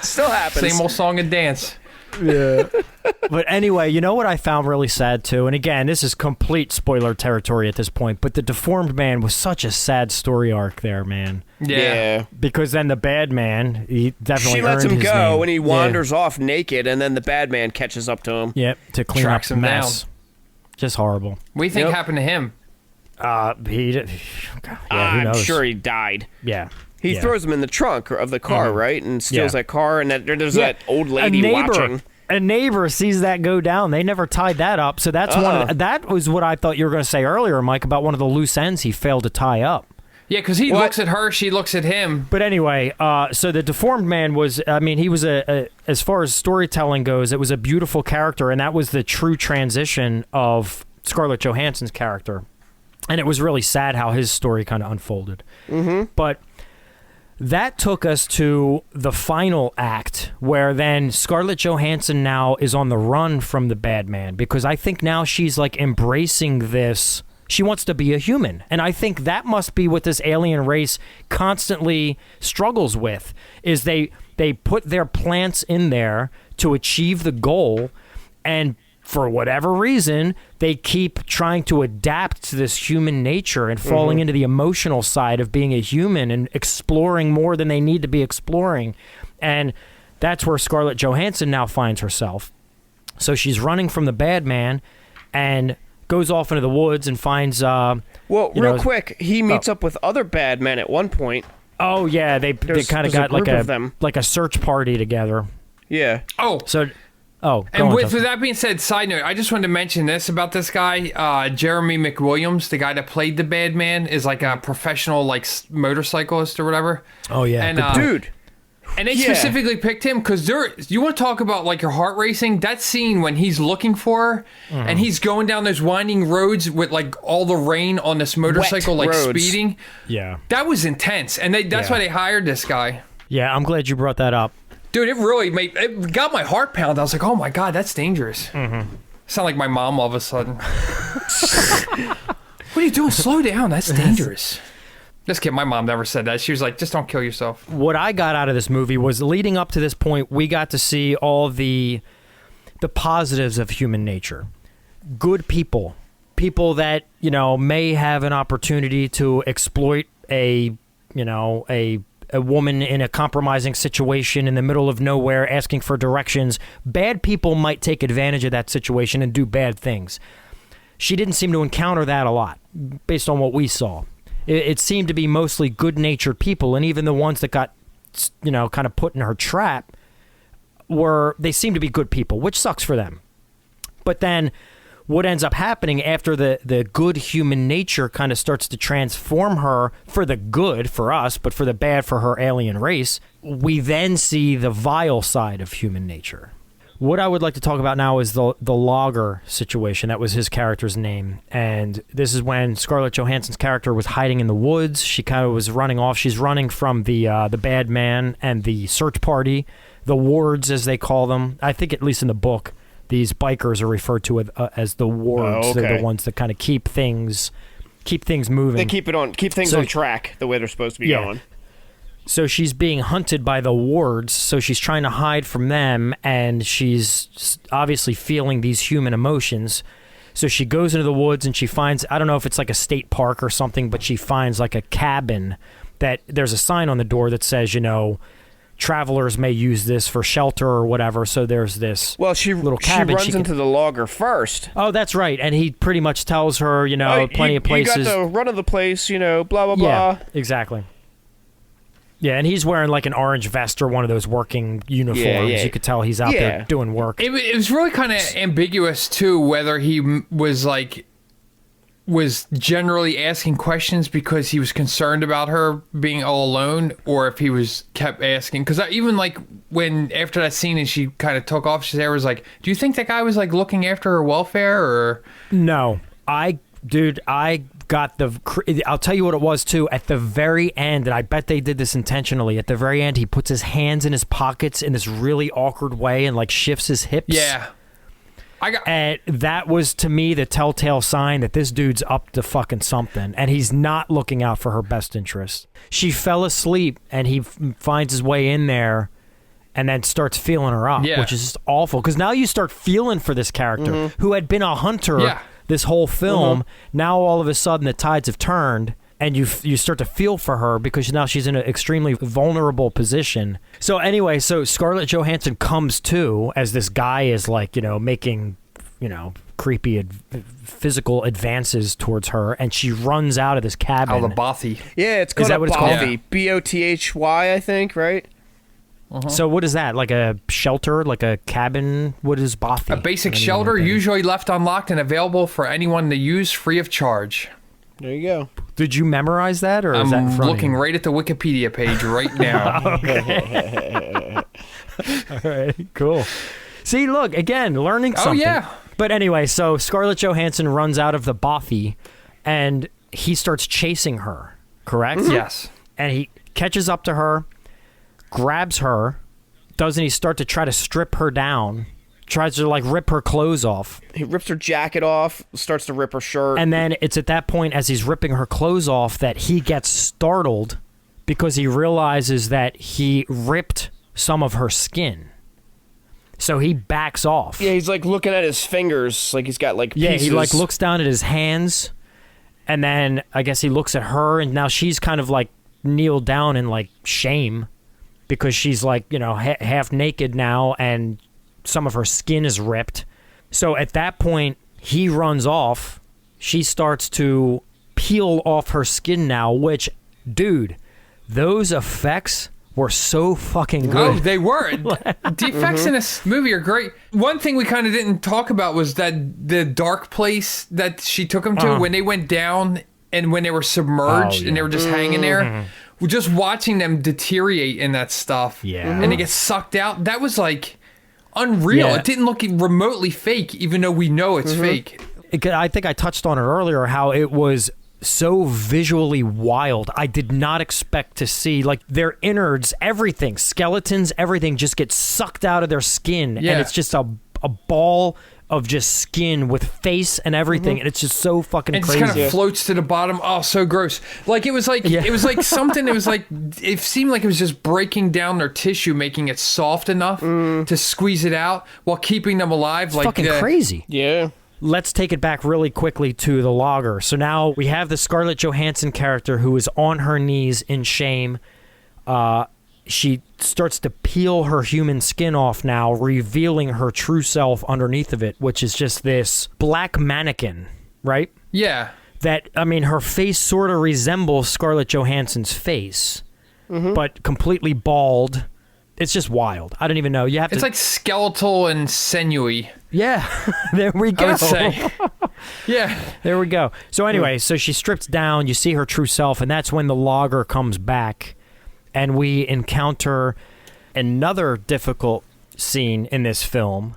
Still happens. Same old song and dance. Yeah. But anyway, you know what I found really sad too? And again, this is complete spoiler territory at this point, but the deformed man was such a sad story arc there, man. Yeah. Because then the bad man, he definitely She lets earned him his go, name. and he wanders off naked, and then the bad man catches up to him. Yep, to clean Tracks up him mess. Just horrible. What do you think Yep. happened to him? Yeah, who I'm knows? sure he died. Yeah. He Yeah. throws him in the trunk of the car, right, and steals Yeah. that car, and there's Yeah, that old lady watching. A neighbor sees that go down. They never tied that up. So that's that was what I thought you were going to say earlier, Mike, about one of the loose ends he failed to tie up. Yeah, because he looks at her, she looks at him. But anyway, so the deformed man was, he was as far as storytelling goes, it was a beautiful character, and that was the true transition of Scarlett Johansson's character. And it was really sad how his story kind of unfolded. Mm-hmm. But that took us to the final act, where then Scarlett Johansson now is on the run from the bad man, because I think now she's like embracing this. She wants to be a human. And I think that must be what this alien race constantly struggles with, is they put their plants in there to achieve the goal, and for whatever reason, they keep trying to adapt to this human nature and falling into the emotional side of being a human and exploring more than they need to be exploring. And that's where Scarlett Johansson now finds herself. So she's running from the bad man and goes off into the woods and finds... Well, real quick, he meets up with other bad men at one point. Oh, yeah, they kind of there's a got group of them. like a search party together. Yeah. Oh, So... Oh, go and on, with Justin. that being said, side note, I just wanted to mention this about this guy, Jeremy McWilliams, the guy that played the bad man, is like a professional like motorcyclist or whatever. Oh, yeah. And Dude, And they specifically picked him because you want to talk about like your heart racing? That scene when he's looking for her and he's going down those winding roads with like all the rain on this motorcycle, like speeding. Yeah. That was intense. And that's why they hired this guy. Yeah, I'm glad you brought that up. Dude, it got my heart pounded. I was like, oh my God, that's dangerous. Sound like my mom all of a sudden. What are you doing? Slow down. That's dangerous. Just kidding. My mom never said that. She was like, just don't kill yourself. What I got out of this movie was leading up to this point, we got to see all the positives of human nature. Good people. People that, may have an opportunity to exploit a woman in a compromising situation in the middle of nowhere asking for directions. Bad people might take advantage of that situation and do bad things. She didn't seem to encounter that a lot, based on what we saw. It seemed to be mostly good-natured people, and even the ones that got, kind of put in her trap, they seemed to be good people, which sucks for them. But then what ends up happening after the good human nature kind of starts to transform her for the good for us, but for the bad for her alien race, we then see the vile side of human nature. What I would like to talk about now is the logger situation. That was his character's name. And this is when Scarlett Johansson's character was hiding in the woods. She kind of was running off. She's running from the bad man and the search party, the wards as they call them. I think at least in the book, these bikers are referred to as the wards. They're the ones that kind of keep things moving. They keep things on track the way they're supposed to be going. So she's being hunted by the wards, so she's trying to hide from them, and she's obviously feeling these human emotions. So she goes into the woods, and she finds, I don't know if it's like a state park or something, but she finds like a cabin that there's a sign on the door that says, travelers may use this for shelter or whatever. So there's this little cabin. She runs into the logger first. Oh, that's right. And he pretty much tells her, plenty of places. You got the run of the place, blah, blah, blah. Yeah, exactly. Yeah, and he's wearing like an orange vest or one of those working uniforms. You could tell he's out there doing work. It was really kind of ambiguous too, whether he was generally asking questions because he was concerned about her being all alone, or if he was kept asking. Because even like when after that scene and she kind of took off, she was like, "Do you think that guy was like looking after her welfare?" Or no, I got I'll tell you what it was too. At the very end, and I bet they did this intentionally. At the very end, he puts his hands in his pockets in this really awkward way and like shifts his hips. Yeah. And that was to me the telltale sign that this dude's up to fucking something, and he's not looking out for her best interest. She fell asleep, and he finds his way in there, and then starts feeling her up, which is just awful. Because now you start feeling for this character who had been a hunter this whole film. Now all of a sudden the tides have turned, and you start to feel for her because now she's in an extremely vulnerable position. So anyway, Scarlett Johansson comes to as this guy is like, making, creepy physical advances towards her, and she runs out of this cabin. Oh, the bothy. Yeah, it's called is that what it's called? Bothy. B-O-T-H-Y, I think, right? So what is that? Like a shelter? Like a cabin? What is bothy? A basic shelter, usually left unlocked and available for anyone to use free of charge. There you go. Did you memorize that, or is that in front looking of you? right at the Wikipedia page right now. All right, cool. See, look, again, learning something. Oh, yeah. But anyway, so Scarlett Johansson runs out of the bothy, and he starts chasing her, correct? Yes. And he catches up to her, grabs her. Doesn't he start to try to strip her down? Tries to like rip her clothes off. He rips her jacket off, starts to rip her shirt. And then it's at that point, as he's ripping her clothes off, that he gets startled because he realizes that he ripped some of her skin. So he backs off. Yeah, he's like looking at his fingers, like he's got like pieces. Yeah, he like looks down at his hands, and then I guess he looks at her, and now she's kind of like kneeled down in like shame because she's like, half naked now, and some of her skin is ripped. So at that point, he runs off. She starts to peel off her skin now, which, dude, those effects were so fucking good. Oh, they were. The effects in this movie are great. One thing we kind of didn't talk about was that the dark place that she took him to when they went down and when they were submerged and they were just hanging there. just watching them deteriorate in that stuff. Yeah. And they get sucked out. That was like unreal. Yeah. It didn't look remotely fake, even though we know it's fake. I think I touched on it earlier, how it was so visually wild. I did not expect to see, like, their innards, everything, skeletons, everything just gets sucked out of their skin. Yeah. And it's just a ball of just skin with face and everything. And it's just so fucking And it crazy. just kind of floats to the bottom. Oh, so gross. Like, it was like something, it seemed like it was just breaking down their tissue, making it soft enough to squeeze it out while keeping them alive. It's fucking crazy. Yeah. Let's take it back really quickly to the logger. So now we have the Scarlett Johansson character who is on her knees in shame. She starts to peel her human skin off now, revealing her true self underneath of it, which is just this black mannequin, right? Yeah. That, I mean, her face sort of resembles Scarlett Johansson's face, but completely bald. It's just wild. I don't even know. You have It's to... like skeletal and sinewy, Yeah, there we go. I would say. Yeah. There we go. So anyway, so she strips down, you see her true self, and that's when the logger comes back, and we encounter another difficult scene in this film.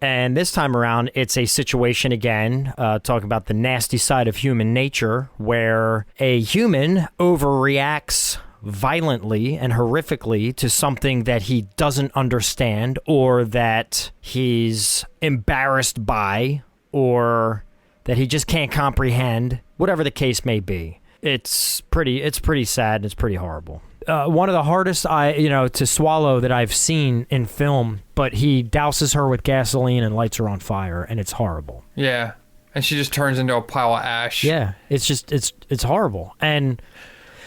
And this time around, it's a situation again, talking about the nasty side of human nature, where a human overreacts violently and horrifically to something that he doesn't understand, or that he's embarrassed by, or that he just can't comprehend, whatever the case may be. It's pretty sad and it's pretty horrible. One of the hardest to swallow that I've seen in film, but he douses her with gasoline and lights her on fire, and it's horrible. Yeah. And she just turns into a pile of ash. Yeah, it's horrible. And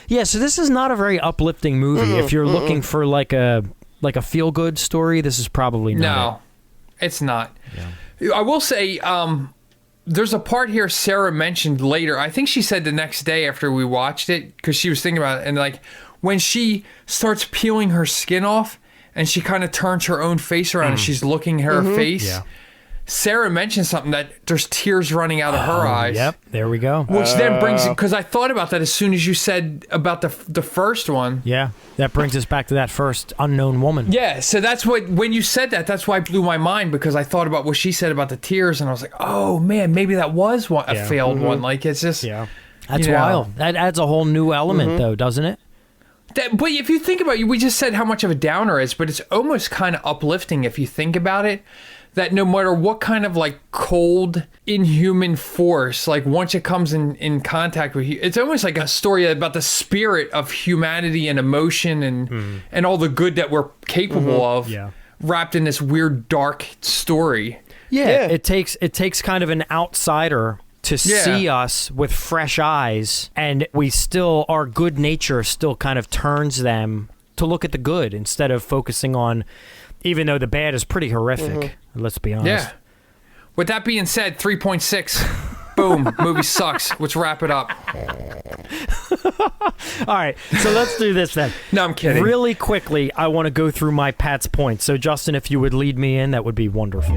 yeah, so this is not a very uplifting movie. If you're looking for like a feel-good story, this is probably not No, it's not. Yeah. I will say, there's a part here Sarah mentioned later. I think she said the next day after we watched it, because she was thinking about it, and like when she starts peeling her skin off and she kind of turns her own face around and she's looking at her face. Yeah. Sarah mentioned something that there's tears running out of her eyes. Yep, there we go. Which then brings, because I thought about that as soon as you said about the first one. Yeah, that brings us back to that first unknown woman. Yeah, so that's what, when you said that, that's why it blew my mind, because I thought about what she said about the tears, and I was like, oh man, maybe that was a failed one. Like, it's just, That's wild. That adds a whole new element, though, doesn't it? But if you think about it, we just said how much of a downer it is, but it's almost kind of uplifting if you think about it. That no matter what kind of like cold, inhuman force, like once it comes in contact with you, it's almost like a story about the spirit of humanity and emotion and all the good that we're capable of, wrapped in this weird dark story. Yeah, it takes kind of an outsider to see us with fresh eyes, and our good nature still kind of turns them to look at the good instead of focusing on, even though the bad is pretty horrific. Let's be honest. Yeah. With that being said, 3.6. Boom. Movie sucks. Let's wrap it up. All right. So let's do this then. No, I'm kidding. Really quickly, I want to go through my Pat's points. So Justin, if you would lead me in, that would be wonderful.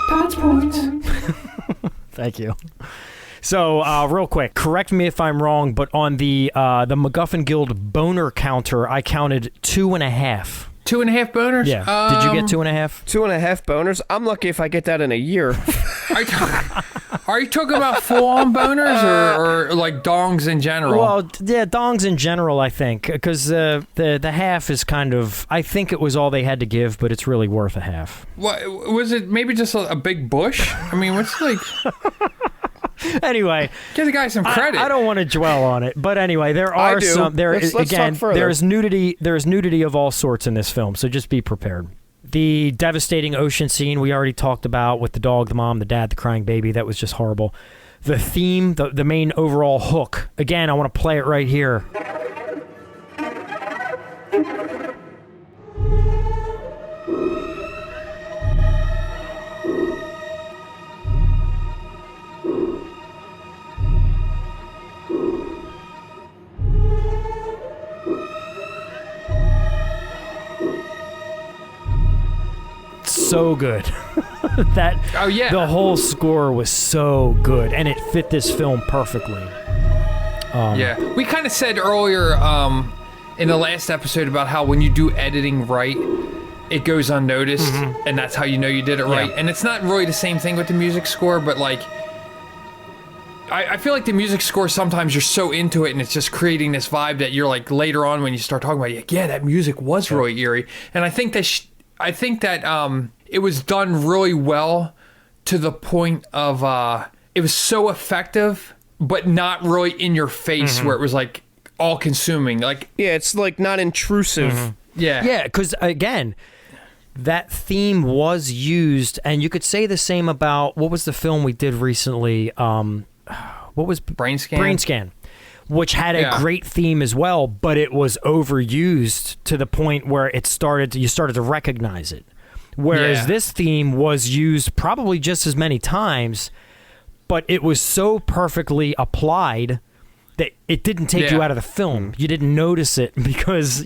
Pat's points. Thank you. So, real quick, correct me if I'm wrong, but on the MacGuffin Guild boner counter, I counted 2.5. 2.5 boners? Yeah. Did you get 2.5? 2.5 boners? I'm lucky if I get that in a year. Are you talking about full-on boners or like dongs in general? Well, yeah, dongs in general, I think, because the half is kind of, I think it was all they had to give, but it's really worth a half. What was it? Maybe just a big bush? I mean, what's like... Anyway, give the guy some credit. I don't want to dwell on it, but anyway, there are some. Let's again, talk further. There is nudity of all sorts in this film, so just be prepared. The devastating ocean scene we already talked about with the dog, the mom, the dad, the crying baby. That was just horrible. The theme, the main overall hook. Again, I want to play it right here. so good. Oh, yeah. The whole score was so good, and it fit this film perfectly. Yeah, we kind of said earlier in the last episode about how when you do editing right, it goes unnoticed, and that's how you know you did it right. And it's not really the same thing with the music score, but like, I feel like the music score, sometimes you're so into it and it's just creating this vibe that you're like, later on when you start talking about it, yeah, that music was really eerie. And I think that it was done really well to the point of it was so effective, but not really in your face where it was like all consuming. Like, yeah, it's like not intrusive. Yeah, because again, that theme was used, and you could say the same about, what was the film we did recently? What was Brain Scan? Brain Scan, which had a great theme as well, but it was overused to the point where you started to recognize it. Whereas this theme was used probably just as many times, but it was so perfectly applied that it didn't take you out of the film. You didn't notice it because,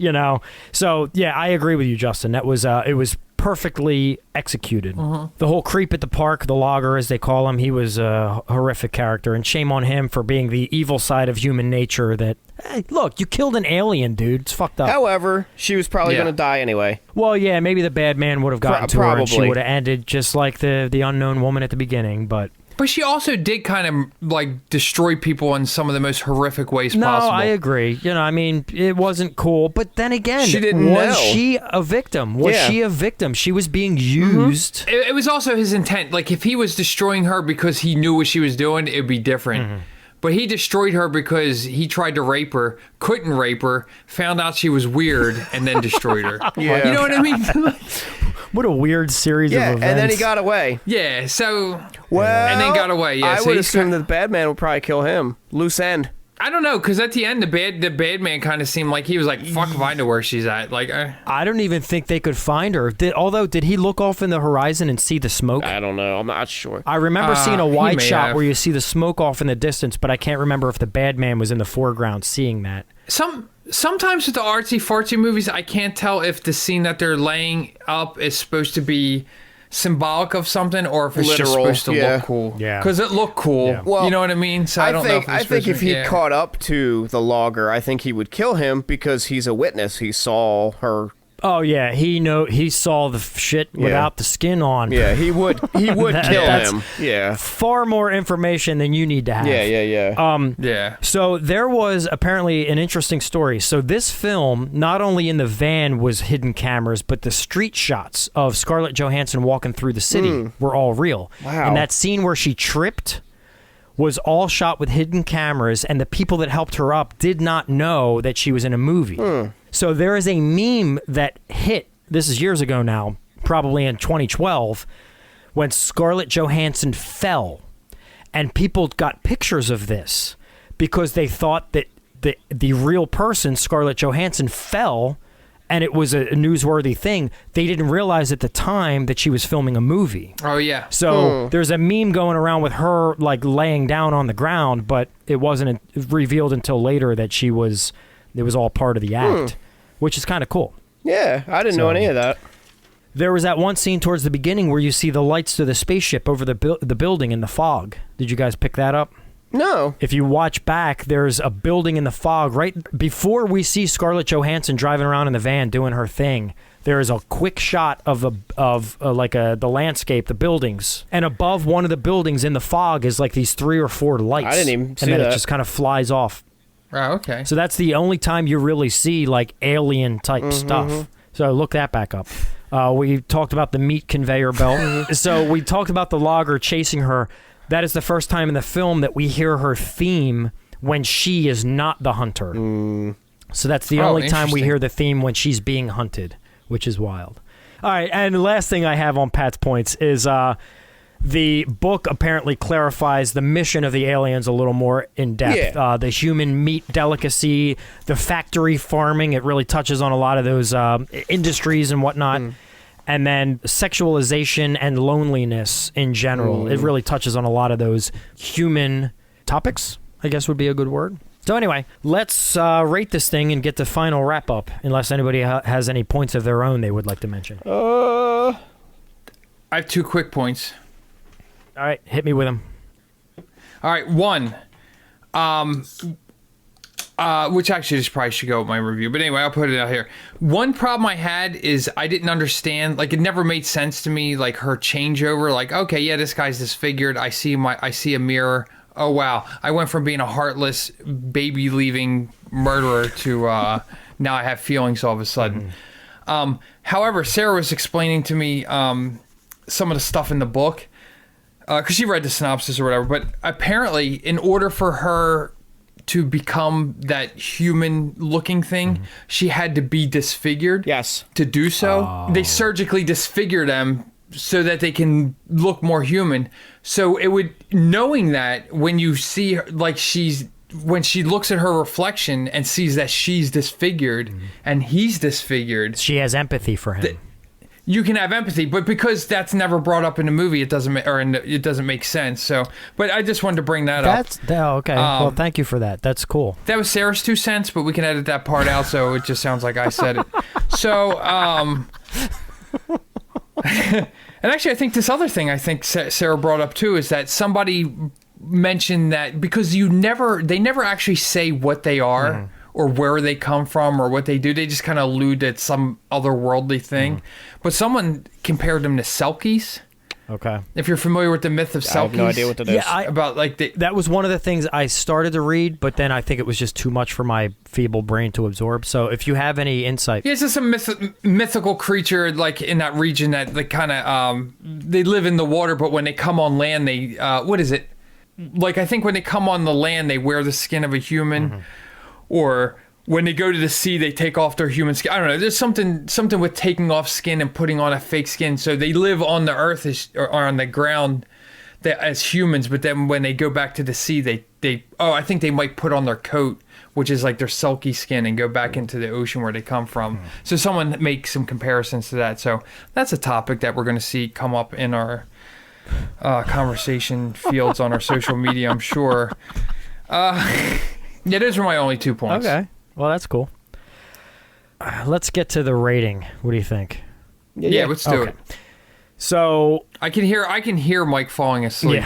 So, yeah, I agree with you, Justin. That was it was perfectly executed. The whole creep at the park, the logger, as they call him, he was a horrific character, and shame on him for being the evil side of human nature that, hey, look, you killed an alien, dude. It's fucked up. However, she was probably going to die anyway. Well, yeah, maybe the bad man would have gotten to her, and she would have ended just like the unknown woman at the beginning, but she also did kind of like destroy people in some of the most horrific ways possible. No, I agree. It wasn't cool. But then again, she didn't was know. she a victim? Was she a victim? She was being used. It was also his intent. Like, if he was destroying her because he knew what she was doing, it would be different. But he destroyed her because he tried to rape her, couldn't rape her, found out she was weird, and then destroyed her. Yeah. You know what I mean? What a weird series of events. And then he got away. Yeah, so... Well, and then got away, yeah. I would assume that the bad man would probably kill him. Loose end. I don't know, because at the end, the bad man kind of seemed like he was like, fuck if I know where she's at. Like, I don't even think they could find her. Did he look off in the horizon and see the smoke? I don't know. I'm not sure. I remember seeing a wide shot have. where you see the smoke off in the distance, but I can't remember if the bad man was in the foreground seeing that. Sometimes with the artsy-fartsy movies, I can't tell if the scene that they're laying up is supposed to be symbolic of something or if it's just supposed to look cool. Yeah. Because it looked cool. Yeah. Well, you know what I mean? So I don't know if I think if he caught up to the logger, I think he would kill him because he's a witness. He saw her. Oh yeah, he saw the shit without the skin on. Yeah, he would kill him. Yeah. Far more information than you need to have. Yeah. So there was apparently an interesting story. So this film, not only in the van was hidden cameras, but the street shots of Scarlett Johansson walking through the city were all real. Wow. And that scene where she tripped was all shot with hidden cameras, and the people that helped her up did not know that she was in a movie. So there is a meme that hit, this is years ago now, probably in 2012, when Scarlett Johansson fell, and people got pictures of this because they thought that the real person, Scarlett Johansson, fell, and it was a newsworthy thing. They didn't realize at the time that she was filming a movie. Oh, yeah. So there's a meme going around with her like laying down on the ground, but it wasn't revealed until later that it was all part of the act, which is kind of cool. Yeah, I didn't know any of that. There was that one scene towards the beginning where you see the lights to the spaceship over the building in the fog. Did you guys pick that up? No. If you watch back, there's a building in the fog right before we see Scarlett Johansson driving around in the van doing her thing. There is a quick shot of the landscape, the buildings, and above one of the buildings in the fog is like these 3 or 4 lights. I didn't even see and then that. it just kind of flies off. Oh, okay. So that's the only time you really see like alien type stuff. So look that back up. We talked about the meat conveyor belt. So we talked about the logger chasing her. That is the first time in the film that we hear her theme when she is not the hunter. So that's the only time we hear the theme when she's being hunted, which is wild. All right, and the last thing I have on Pat's points is the book apparently clarifies the mission of the aliens a little more in depth. Yeah. The human meat delicacy, the factory farming, it really touches on a lot of those industries and whatnot. And then sexualization and loneliness in general. It really touches on a lot of those human topics, I guess would be a good word. So anyway, let's rate this thing and get the final wrap up, unless anybody has any points of their own they would like to mention. I have 2 quick points. All right, hit me with them. All right, one, which actually just probably should go with my review, but anyway, I'll put it out here. One problem I had is I didn't understand, like, it never made sense to me, like, her changeover. Like, okay, yeah, this guy's disfigured. I see a mirror. Oh wow, I went from being a heartless, baby leaving murderer to now I have feelings all of a sudden. However, Sarah was explaining to me some of the stuff in the book, because she read the synopsis or whatever, but apparently in order for her to become that human looking thing, she had to be disfigured. Yes. To do so. They surgically disfigure them so that they can look more human. So it would, knowing that when you see her, like when she looks at her reflection and sees that she's disfigured and he's disfigured. She has empathy for him. You can have empathy, but because that's never brought up in the movie, it doesn't it doesn't make sense. So, but I just wanted to bring that up. Okay. Well, thank you for that. That's cool. That was Sarah's 2 cents, but we can edit that part out so it just sounds like I said it. So, and actually, I think this other thing I think Sarah brought up too is that somebody mentioned that because they never actually say what they are. Or where they come from, or what they do. They just kind of allude at some otherworldly thing. But someone compared them to Selkies. Okay. If you're familiar with the myth of Selkies. I have no idea what that is. Yeah, that was one of the things I started to read, but then I think it was just too much for my feeble brain to absorb. So if you have any insight. Yeah, it's just a mythical creature like in that region that they kind of, they live in the water, but when they come on land, they, what is it? Like, I think when they come on the land, they wear the skin of a human. Or when they go to the sea, they take off their human skin. I don't know. There's something with taking off skin and putting on a fake skin. So they live on the earth or on the ground as humans, but then when they go back to the sea, I think they might put on their coat, which is like their Selkie skin, and go back into the ocean where they come from. So someone makes some comparisons to that. So that's a topic that we're going to see come up in our conversation fields on our social media, I'm sure. Yeah, those were my only 2 points. Okay. Well, that's cool. Let's get to the rating. What do you think? Yeah, let's do it. So I can hear Mike falling asleep.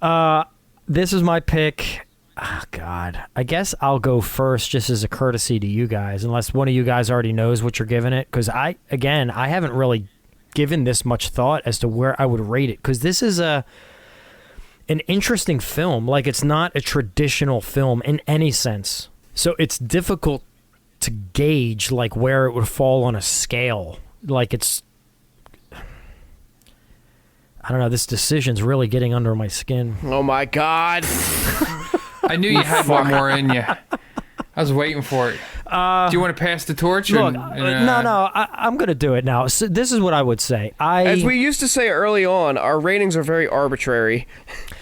Yeah. This is my pick. Oh, God. I guess I'll go first just as a courtesy to you guys, unless one of you guys already knows what you're giving it. Because I haven't really given this much thought as to where I would rate it. Because this is an interesting film. Like, it's not a traditional film in any sense. So it's difficult to gauge, like, where it would fall on a scale. Like, it's... I don't know, this decision's really getting under my skin. Oh, my God. I knew you had one more in you. I was waiting for it. Do you want to pass the torch? Look, no, I'm going to do it now. So this is what I would say. As we used to say early on, our ratings are very arbitrary.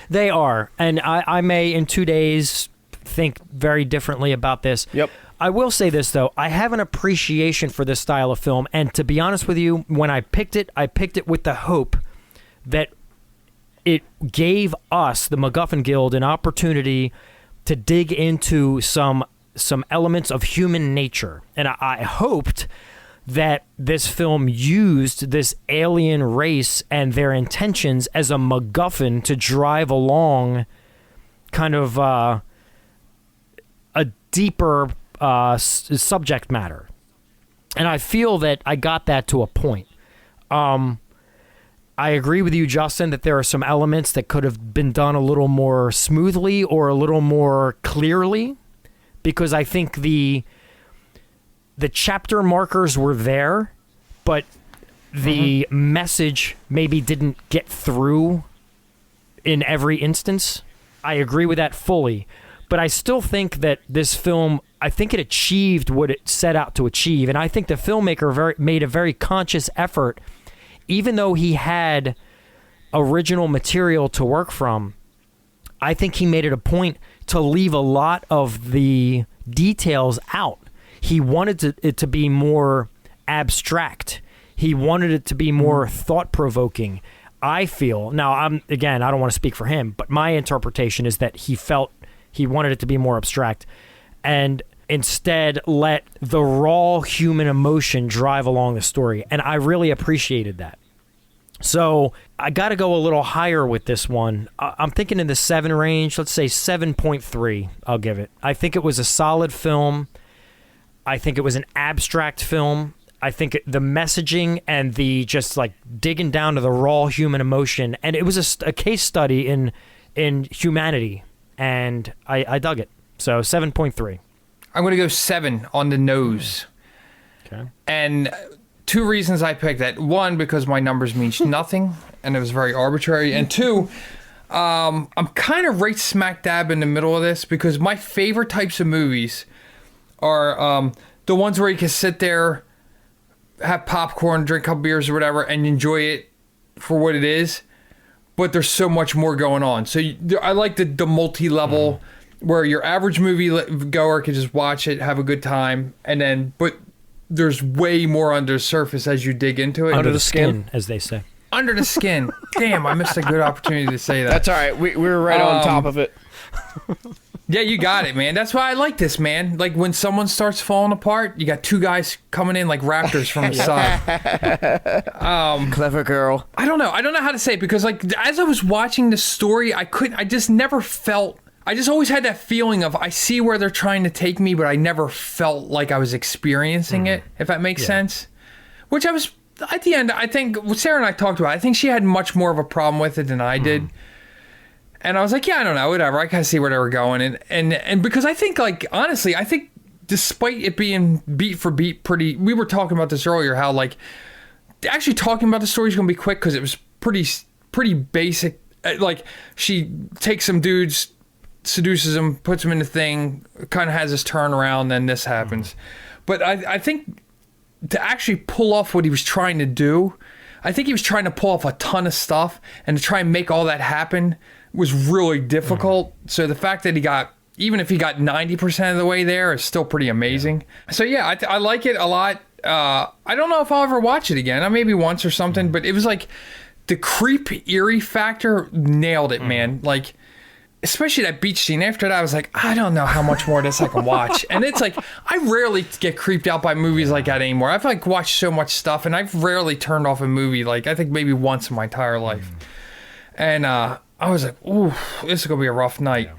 They are, and I may in 2 days think very differently about this. Yep. I will say this, though. I have an appreciation for this style of film, and to be honest with you, when I picked it with the hope that it gave us, the MacGuffin Guild, an opportunity to dig into some elements of human nature. And I hoped that this film used this alien race and their intentions as a MacGuffin to drive along kind of a deeper subject matter. And I feel that I got that to a point. I agree with you, Justin, that there are some elements that could have been done a little more smoothly or a little more clearly, because I think the chapter markers were there, but the message maybe didn't get through in every instance. I agree with that fully. But I still think that this film, I think it achieved what it set out to achieve. And I think the filmmaker made a very conscious effort, even though he had original material to work from. I think he made it a point to leave a lot of the details out. He wanted it to be more abstract. He wanted it to be more thought-provoking. I feel, now I don't want to speak for him, but my interpretation is that he felt he wanted it to be more abstract. And instead let the raw human emotion drive along the story. And I really appreciated that. So I got to go a little higher with this one. I'm thinking in the 7 range. Let's say 7.3. I'll give it. I think it was a solid film. I think it was an abstract film. I think the messaging and the just like digging down to the raw human emotion, and it was a case study in humanity, and I dug it. So 7.3. I'm going to go 7 on the nose. Okay. And 2 reasons I picked that. 1, because my numbers mean nothing, and it was very arbitrary. And 2, I'm kind of right smack dab in the middle of this, because my favorite types of movies are the ones where you can sit there, have popcorn, drink a couple beers or whatever, and enjoy it for what it is. But there's so much more going on. So I like the multi-level where your average movie goer can just watch it, have a good time, but there's way more under the surface as you dig into it. Under the skin, as they say. Under the skin. Damn, I missed a good opportunity to say that. That's all right. We were right on top of it. Yeah, you got it, man. That's why I like this, man. Like when someone starts falling apart, you got 2 guys coming in like raptors from the side. Clever girl. I don't know how to say it, because like as I was watching the story, I just always had that feeling of I see where they're trying to take me, but I never felt like I was experiencing it, if that makes sense. Which I was, at the end, I think, Sarah and I talked about, I think she had much more of a problem with it than I did. And I was like, yeah, I don't know, whatever. I kind of see where they were going. And because I think, like, honestly, I think despite it being beat for beat we were talking about this earlier, how, like, actually talking about the story is going to be quick because it was pretty basic. Like, she takes some dudes, seduces them, puts them in the thing, kind of has this turnaround, then this happens. But I think to actually pull off what he was trying to do, I think he was trying to pull off a ton of stuff, and to try and make all that happen was really difficult. So the fact that even if he got 90% of the way there, is still pretty amazing. So yeah, I like it a lot. I don't know if I'll ever watch it again. Maybe once or something, but it was like the creep eerie factor nailed it, man. Like, especially that beach scene. After that, I was like, I don't know how much more of this I can watch. And it's like, I rarely get creeped out by movies like that anymore. I've like watched so much stuff, and I've rarely turned off a movie, like I think maybe once in my entire life. And I was like, ooh, this is gonna be a rough night. Yeah.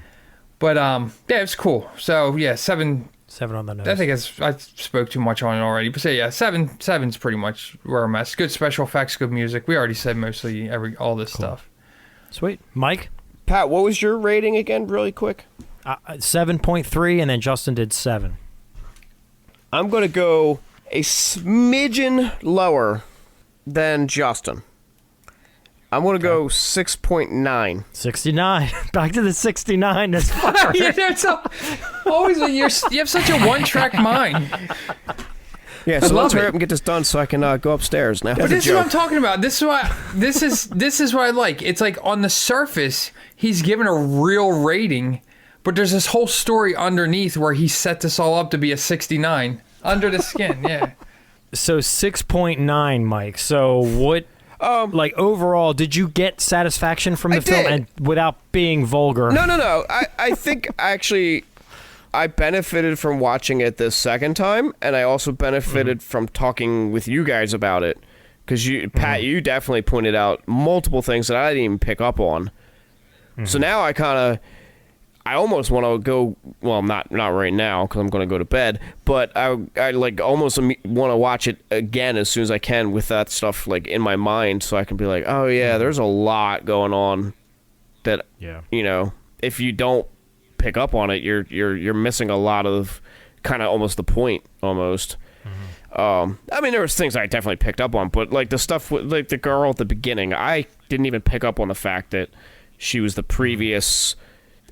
But yeah, it's cool. So yeah, 7 on the nose. I think I spoke too much on it already. But so yeah, 7's pretty much where I'm at. Good special effects, good music. We already said mostly all this stuff. Sweet. Mike? Pat, what was your rating again, really quick? 7.3, and then Justin did 7. I'm going to go a smidgen lower than Justin. I'm going to go 6.9. 69. Back to the 69. That's far. You have such a one-track mind. Yeah, so let's hurry up and get this done so I can go upstairs now. But this is what I'm talking about. This is what I like. It's like on the surface, he's given a real rating, but there's this whole story underneath where he set this all up to be a 69 under the skin. Yeah. So 6.9, Mike. So what? Like overall, did you get satisfaction from the film, and without being vulgar? No. I think actually I benefited from watching it this second time, and I also benefited from talking with you guys about it, because Pat, you definitely pointed out multiple things that I didn't even pick up on. So now I almost want to go. Well, not right now because I'm going to go to bed. But I like almost want to watch it again as soon as I can with that stuff like in my mind, so I can be like, oh yeah, there's a lot going on that if you don't pick up on it, you're missing a lot of kind of almost the point almost. I mean, there was things I definitely picked up on, but like the stuff with like the girl at the beginning, I didn't even pick up on the fact that she was the previous.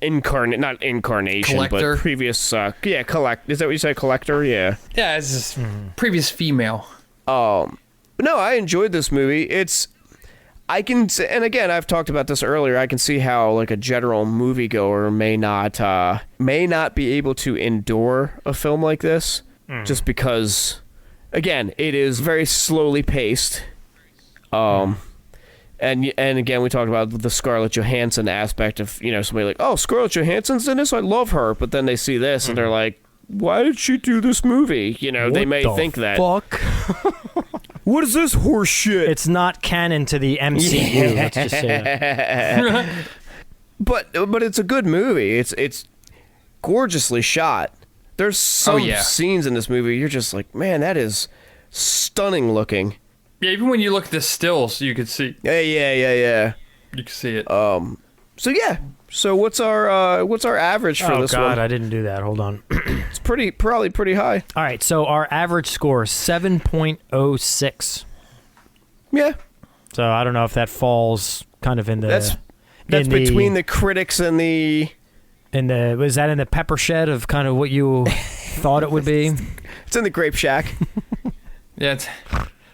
Not incarnation, collector. But previous, collect. Is that what you say, collector? Yeah. Yeah, it's this previous female. But no, I enjoyed this movie. I can, and again, I've talked about this earlier. I can see how like a general moviegoer may not be able to endure a film like this, just because, again, it is very slowly paced. And again, we talked about the Scarlett Johansson aspect of, somebody like, oh, Scarlett Johansson's in this? I love her. But then they see this and they're like, why did she do this movie? You know, they may think that. Fuck. What is this horse shit? It's not canon to the MCU. Let's just say that. But it's a good movie. It's gorgeously shot. There's some scenes in this movie you're just like, man, that is stunning looking. Yeah, even when you look at the stills, you could see. Yeah. You can see it. So yeah. So what's our average for this one? Oh God, I didn't do that. Hold on. It's probably pretty high. All right, so our average score is 7.06. Yeah. So I don't know if that falls kind of in the. That's between the critics and the. Was that in the pepper shed of kind of what you thought it would be? It's in the grape shack. Yeah,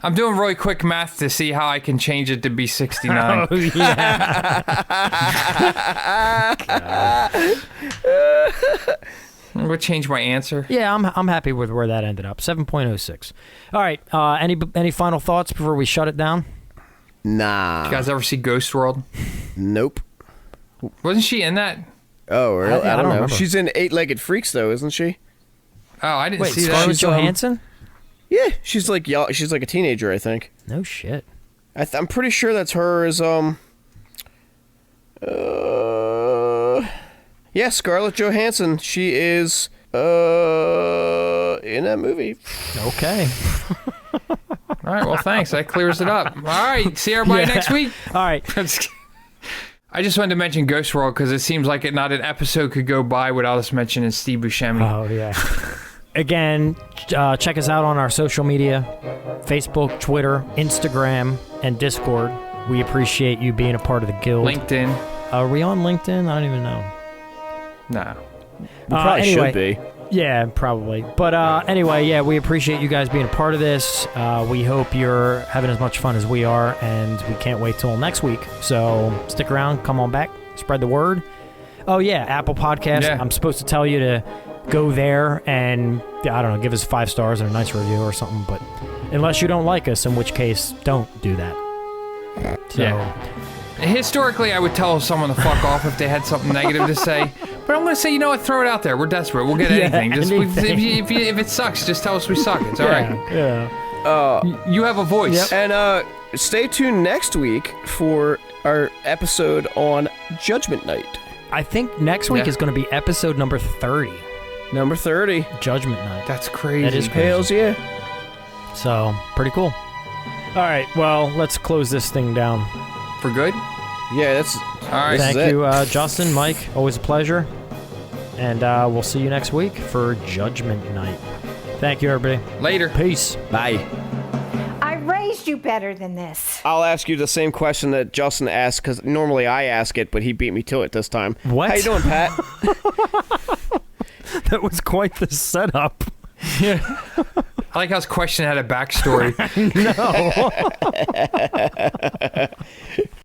I'm doing really quick math to see how I can change it to be 69. Oh, yeah. I'm gonna change my answer. Yeah, I'm happy with where that ended up. 7.06. All right. Any final thoughts before we shut it down? Nah. You guys ever see Ghost World? Nope. Wasn't she in that? Oh, really? I don't know. remember. She's in Eight-Legged Freaks, though, isn't she? Oh, I didn't Wait, see Scarlett that. Johansson? Yeah, she's like a teenager, I think. No shit. I'm pretty sure that's her as yeah, Scarlett Johansson. She is in that movie. Okay. All right, well, thanks. That clears it up. All right, see everybody next week. All right. I just wanted to mention Ghost World because it seems like not an episode could go by without us mentioning Steve Buscemi. Oh, yeah. Again, check us out on our social media, Facebook, Twitter, Instagram, and Discord. We appreciate you being a part of the guild. LinkedIn. Are we on LinkedIn? I don't even know. Nah. We probably anyway, should be. Yeah, probably. But anyway, yeah, we appreciate you guys being a part of this. We hope you're having as much fun as we are, and we can't wait till next week. So stick around, come on back, spread the word. Oh, yeah, Apple Podcast. Yeah. I'm supposed to tell you to go there and, I don't know, give us 5 stars and a nice review or something. But unless you don't like us, in which case, don't do that. So. Yeah. Historically, I would tell someone to fuck off if they had something negative to say. But I'm going to say, you know what? Throw it out there. We're desperate. We'll get anything. Just anything. If it sucks, just tell us we suck. It's all right. Yeah. You have a voice. And stay tuned next week for our episode on Judgment Night. I think next week is going to be episode number 30. Number 30. Judgment Night. That's crazy. That is crazy. Hells yeah. So, pretty cool. All right, well, let's close this thing down. For good? Yeah, that's... All right. This is Thank it. you, Justin, Mike. Always a pleasure. And we'll see you next week for Judgment Night. Thank you, everybody. Later. Peace. Bye. I raised you better than this. I'll ask you the same question that Justin asked, because normally I ask it, but he beat me to it this time. What? How you doing, Pat? That was quite the setup. I like how his question had a backstory. No.